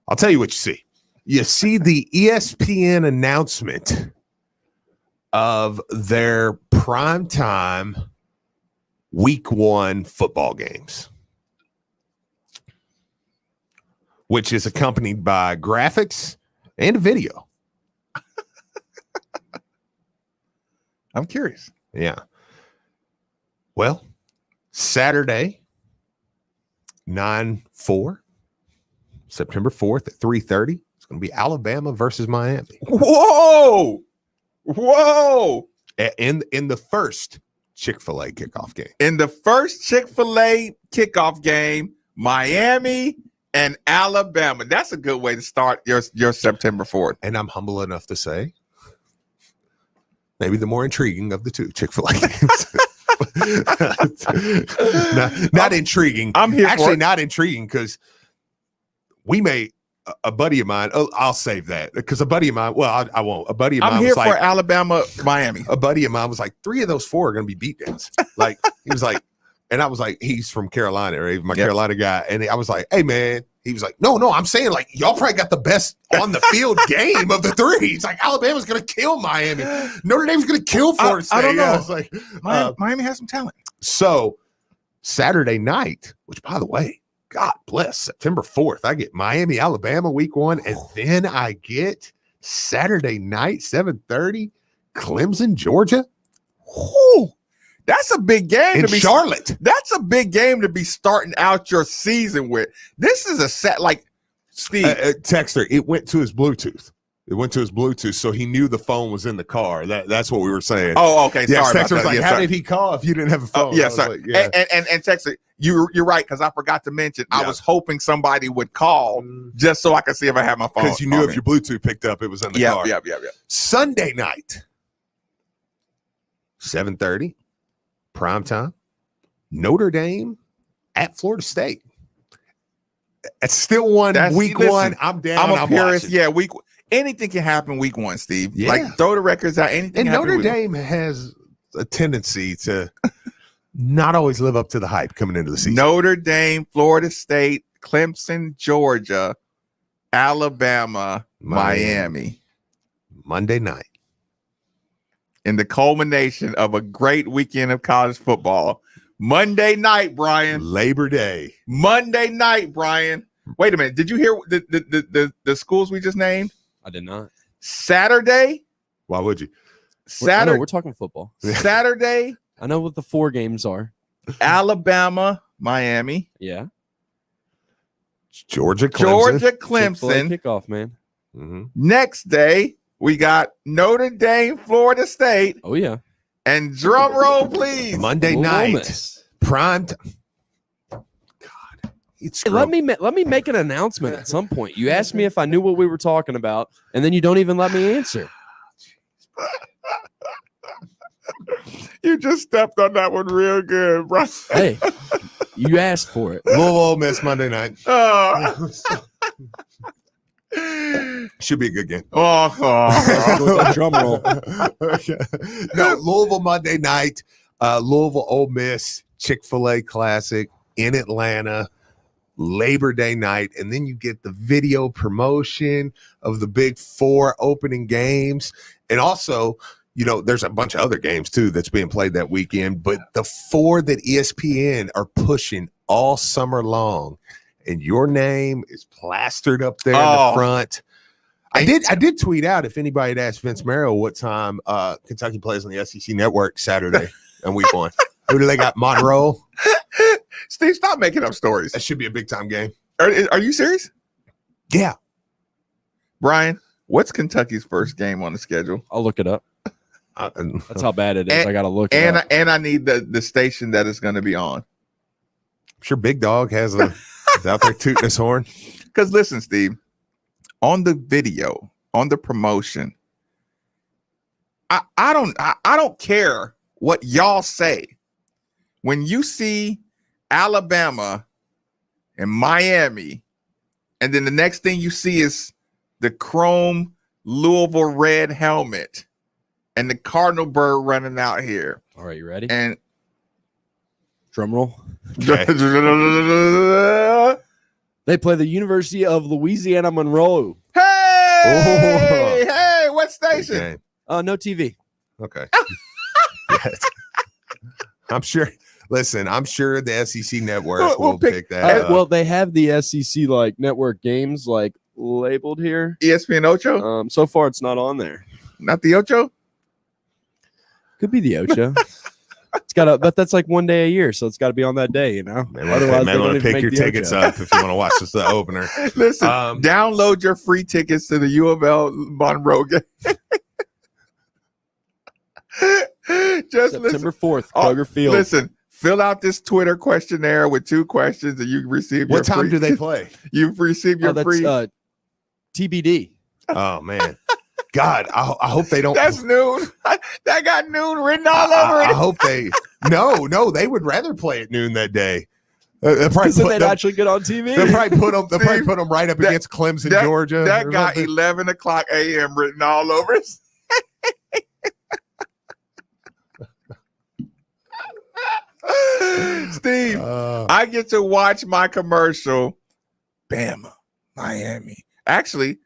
I'll tell you what you see. You see the ESPN announcement of their primetime week 1 football games, which is accompanied by graphics and a video. I'm curious. Yeah. Well, Saturday, 9/4, September 4th at 3:30. It's going to be Alabama versus Miami. Whoa! In the first Chick-fil-A kickoff game. In the first Chick-fil-A kickoff game, Miami and Alabama. That's a good way to start your September 4th. And I'm humble enough to say, maybe the more intriguing of the two Chick-fil-A games. not intriguing. I'm here actually for it. Not intriguing because we may a buddy of mine. Oh, I'll save that because a buddy of mine. Well, I won't. A buddy of mine. I'm here was for like, Alabama, Miami. A buddy of mine was like 3 of those 4 are going to be beatdowns. Like he was like, and I was like, he's from Carolina, or my Carolina guy, and I was like, hey man. He was like, no, I'm saying like y'all probably got the best on the field game of the 3. It's like Alabama's going to kill Miami. Notre Dame's going to kill Florida State. I don't know. Yeah, it's like, Miami has some talent. So Saturday night, which by the way, God bless, September 4th, I get Miami, Alabama week 1, and then I get Saturday night, 7:30, Clemson, Georgia. Whew. That's a big game in Charlotte. That's a big game to be starting out your season with. This is a set like Steve. Texter, it went to his Bluetooth. So he knew the phone was in the car. That's what we were saying. Oh, okay. Yeah, sorry. Texter was like, how did he call if you didn't have a phone? Yes, sir. Like, yeah. And Texter, you're right, because I forgot to mention I was hoping somebody would call just so I could see if I had my phone. Because you knew if your Bluetooth picked up, it was in the car. Yeah. Sunday night, 7:30. Prime time, Notre Dame at Florida State. It's still week 1. I'm down. I'm a purist. Yeah, anything can happen week 1, Steve. Yeah. Like throw the records out. Anything. And can happen Notre Dame has a tendency to not always live up to the hype coming into the season. Notre Dame, Florida State, Clemson, Georgia, Alabama, Miami. Monday night. In the culmination of a great weekend of college football. Monday night, Brian. Labor Day. Monday night, Brian. Wait a minute. Did you hear the schools we just named? I did not. Saturday? Why would you? Saturday. We're talking football. Saturday. I know what the 4 games are. Alabama, Miami. Yeah. Georgia, Clemson. Kickoff, man. Mm-hmm. Next day, we got Notre Dame, Florida State. Oh, yeah. And drum roll, please. Monday night. Prime time. God. Hey, let me make an announcement at some point. You asked me if I knew what we were talking about, and then you don't even let me answer. You just stepped on that one real good, bro. Hey, you asked for it. Ole Miss Monday night. Should be a good game. Drum roll. No, Louisville Monday night. Louisville Ole Miss Chick-fil-A Classic in Atlanta. Labor Day night, and then you get the video promotion of the Big 4 opening games, and also, you know, there's a bunch of other games too that's being played that weekend. But the 4 that ESPN are pushing all summer long and your name is plastered up there in the front. I did tweet out if anybody had asked Vince Merrill what time Kentucky plays on the SEC Network Saturday and week 1. Who do they got? Monroe? Steve, stop making up stories. That should be a big time game. Are you serious? Yeah. Brian, what's Kentucky's first game on the schedule? I'll look it up. That's how bad it is. I got to look it up. And I need the station that it's going to be on. I'm sure Big Dog is out there tooting his horn. Because listen, Steve, on the video, on the promotion, I don't care what y'all say. When you see Alabama and Miami, and then the next thing you see is the chrome Louisville red helmet and the Cardinal bird running out here. All right, you ready? And drum roll. Okay. They play the University of Louisiana Monroe. Hey, what station? Okay. No TV. Okay. I'm sure. Listen, I'm sure the SEC Network will pick that up. Well, they have the SEC network games labeled here. ESPN Ocho. So far, it's not on there. Not the Ocho. Could be the Ocho. But that's like one day a year, so it's got to be on that day, you know. Otherwise, they want to pick your tickets up if you want to watch the opener. Listen, download your free tickets to the U of L Monroe game. Just September 4th, Kroger Field. Listen, fill out this Twitter questionnaire with 2 questions, and you receive. What time do they play? You've received your free TBD. Oh man. God, I hope they don't. That's noon. That got noon written all over it. I hope they. No, they would rather play at noon that day. Because then they'd actually get on TV. They'll probably put them right up against Clemson, Georgia. That got 11 o'clock a.m. written all over it. Steve, I get to watch my commercial. Bama, Miami. Actually,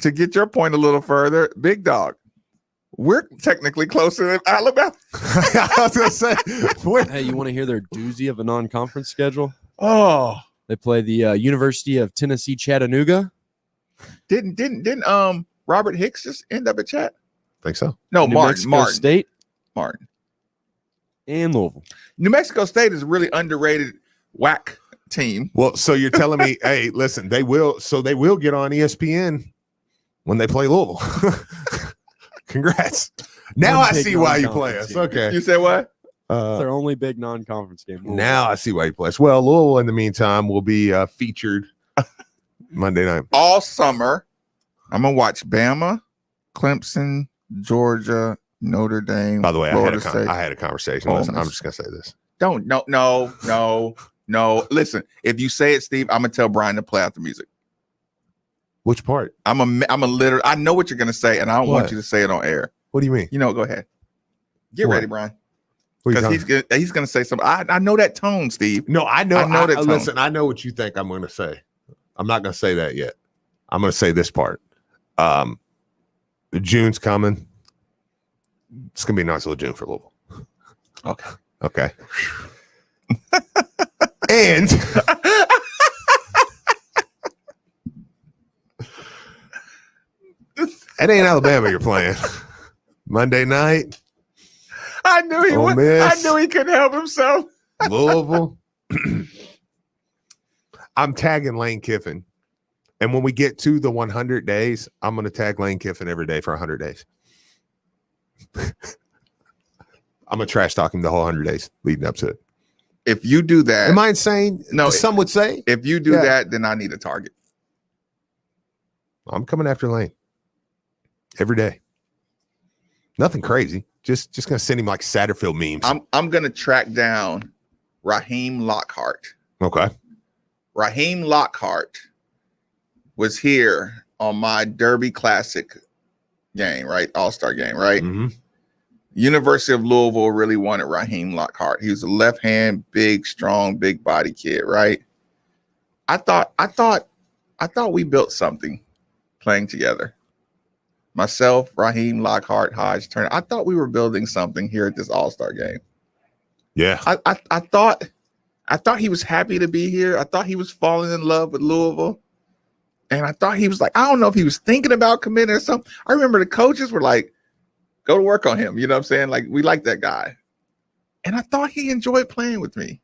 to get your point a little further, Big Dog, we're technically closer than Alabama. I was going to say. Hey, you want to hear their doozy of a non-conference schedule? Oh, they play the University of Tennessee Chattanooga. Didn't Robert Hicks just end up at Chat? Think so? No, New Martin State, Martin, and Louisville. New Mexico State is a really underrated whack team. Well, so you're telling me, hey, listen, they will get on ESPN when they play Louisville. Congrats. Now I see why you play us. Okay. You said what? Their only big non-conference game. Now I see why you play us. Well, Louisville, in the meantime, will be featured Monday night. All summer, I'm going to watch Bama, Clemson, Georgia, Notre Dame. By the way, Florida State. I had a conversation. Listen, I'm just going to say this. No. Listen, if you say it, Steve, I'm going to tell Brian to play out the music. Which part? I'm a literal. I know what you're going to say, and I don't want you to say it on air. What do you mean? Go ahead. Get ready, Brian. Because he's going to say something. I know that tone, Steve. No, I know that tone. Listen, I know what you think I'm going to say. I'm not going to say that yet. I'm going to say this part. June's coming. It's going to be a nice little June for Louisville. Okay. And it ain't Alabama you're playing. Monday night. I knew he would. I knew he couldn't help himself. Louisville. I'm tagging Lane Kiffin. And when we get to the 100 days, I'm going to tag Lane Kiffin every day for 100 days. I'm going to trash talk him the whole 100 days leading up to it. If you do that. Am I insane? No. Some would say. If you do that, then I need a target. I'm coming after Lane every day. Nothing crazy. Just going to send him like Satterfield memes. I'm going to track down Raheem Lockhart. Okay. Raheem Lockhart was here on my Derby Classic game, right? All-Star game, right? Mm-hmm. University of Louisville really wanted Raheem Lockhart. He was a left-hand, big, strong, big body kid, right? I thought we built something playing together. Myself, Raheem Lockhart, Hodge Turner. I thought we were building something here at this All-Star game. Yeah. I I thought he was happy to be here. I thought he was falling in love with Louisville. And I thought he was like, I don't know if he was thinking about committing or something. I remember the coaches were like, go to work on him. You know what I'm saying? Like, we like that guy. And I thought he enjoyed playing with me.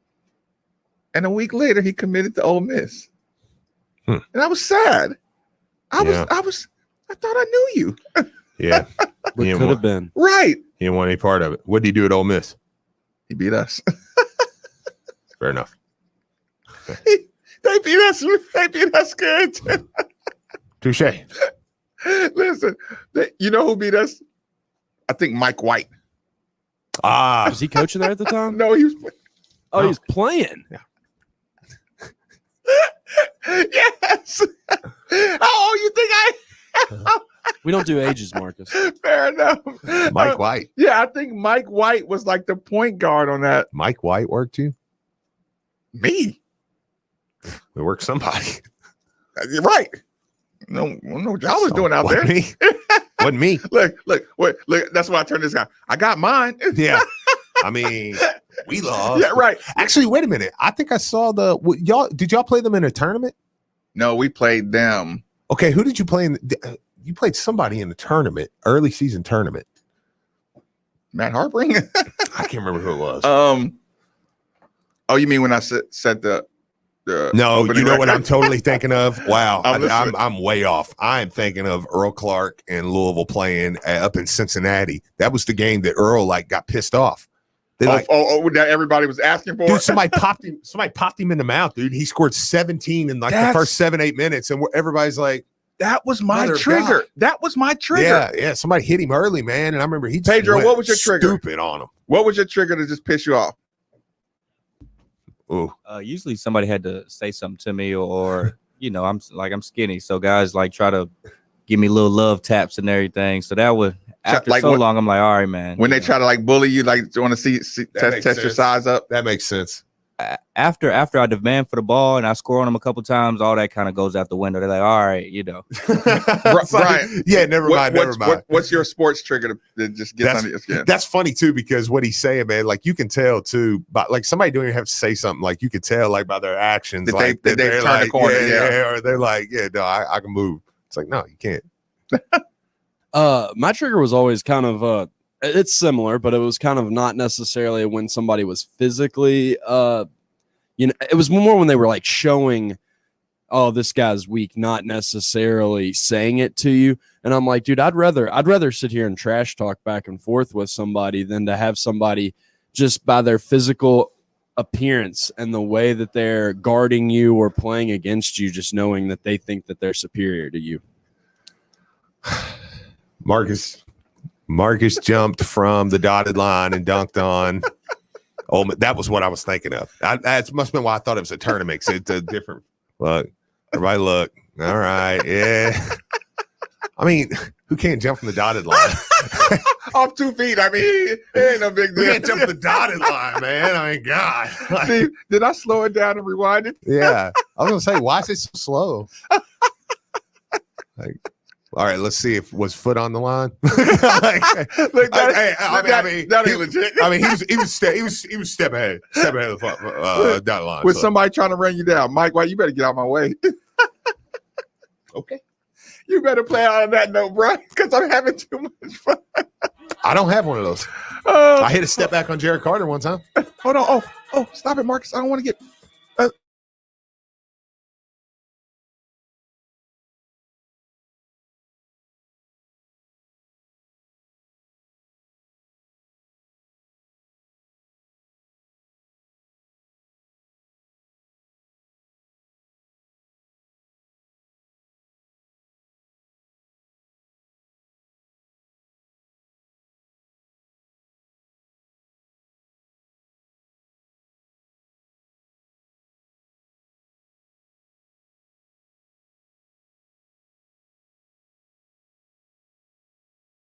And a week later, he committed to Ole Miss. And I was sad. I thought I knew you. Yeah. It could have been. Right. He didn't want any part of it. What did he do at Ole Miss? He beat us. Fair enough. They beat us. They beat us good. Touche. Listen, you know who beat us? I think Mike White. Was he coaching there at the time? No, he was. He was playing. Yeah. Yes. Oh, you think I? We don't do ages, Marcus. Fair enough. Mike White. Yeah, I think Mike White was like the point guard on that. Mike White worked you? Me. We worked somebody. You're right. No, what y'all was doing out there. Me. Wasn't me. Look. That's why I turned this guy. I got mine. Yeah. I mean, we lost. Yeah, right. Actually, wait a minute. I think I saw did y'all play them in a tournament? No, we played them. Okay, who did you play in? You played somebody in the tournament, early season tournament. Matt Harpering? I can't remember who it was. Oh, you mean when I said the no, you know record? what I'm totally thinking of? Wow, I'm I'm way off. I'm thinking of Earl Clark and Louisville playing up in Cincinnati. That was the game that Earl got pissed off. That everybody was asking for. Dude, somebody popped him in the mouth, dude. He scored 17 in the first 7-8 minutes, and everybody's like, that was my trigger. God. That was my trigger. Yeah. Somebody hit him early, man, and I remember he just Pedro, what was your trigger? Stupid on him. What was your trigger to just piss you off? Ooh. Usually somebody had to say something to me, or I'm skinny, so guys like try to give me little love taps and everything. So that would after long, I'm like, all right, man. When they try to bully you, want to see test your size up. That makes sense. After I demand for the ball and I score on them a couple times, all that kind of goes out the window. They're like, all right, Brian. Yeah, never mind. What's your sports trigger to just get under your skin? That's funny too, because what he's saying, man, you can tell too, but somebody don't even have to say something. You can tell by their actions that they've turned the corner. Or they're like, yeah, no, I can move. It's like, no, you can't. My trigger was always kind of it's similar, but it was kind of not necessarily when somebody was physically it was more when they were showing, oh, this guy's weak, not necessarily saying it to you. And I'm like, dude, I'd rather sit here and trash talk back and forth with somebody than to have somebody just by their physical appearance and the way that they're guarding you or playing against you, just knowing that they think that they're superior to you. Marcus jumped from the dotted line and dunked on. Oh, that was what I was thinking of. That must have been why I thought it was a tournament. It's a different look. Everybody look. All right. Yeah. I mean, who can't jump from the dotted line? Off 2 feet. I mean, it ain't no big deal. You can't jump the dotted line, man. I mean, God. Steve, did I slow it down and rewind it? Yeah. I was going to say, why is it so slow? All right, let's see if was foot on the line. That ain't legit. I mean, he was step ahead of the dotted line. With somebody trying to run you down, Mike White, you better get out of my way. Okay, you better play out on that note, bro, because I'm having too much fun. I don't have one of those. I hit a step back on Jared Carter one time. Hold on. Oh, stop it, Marcus. I don't want to get.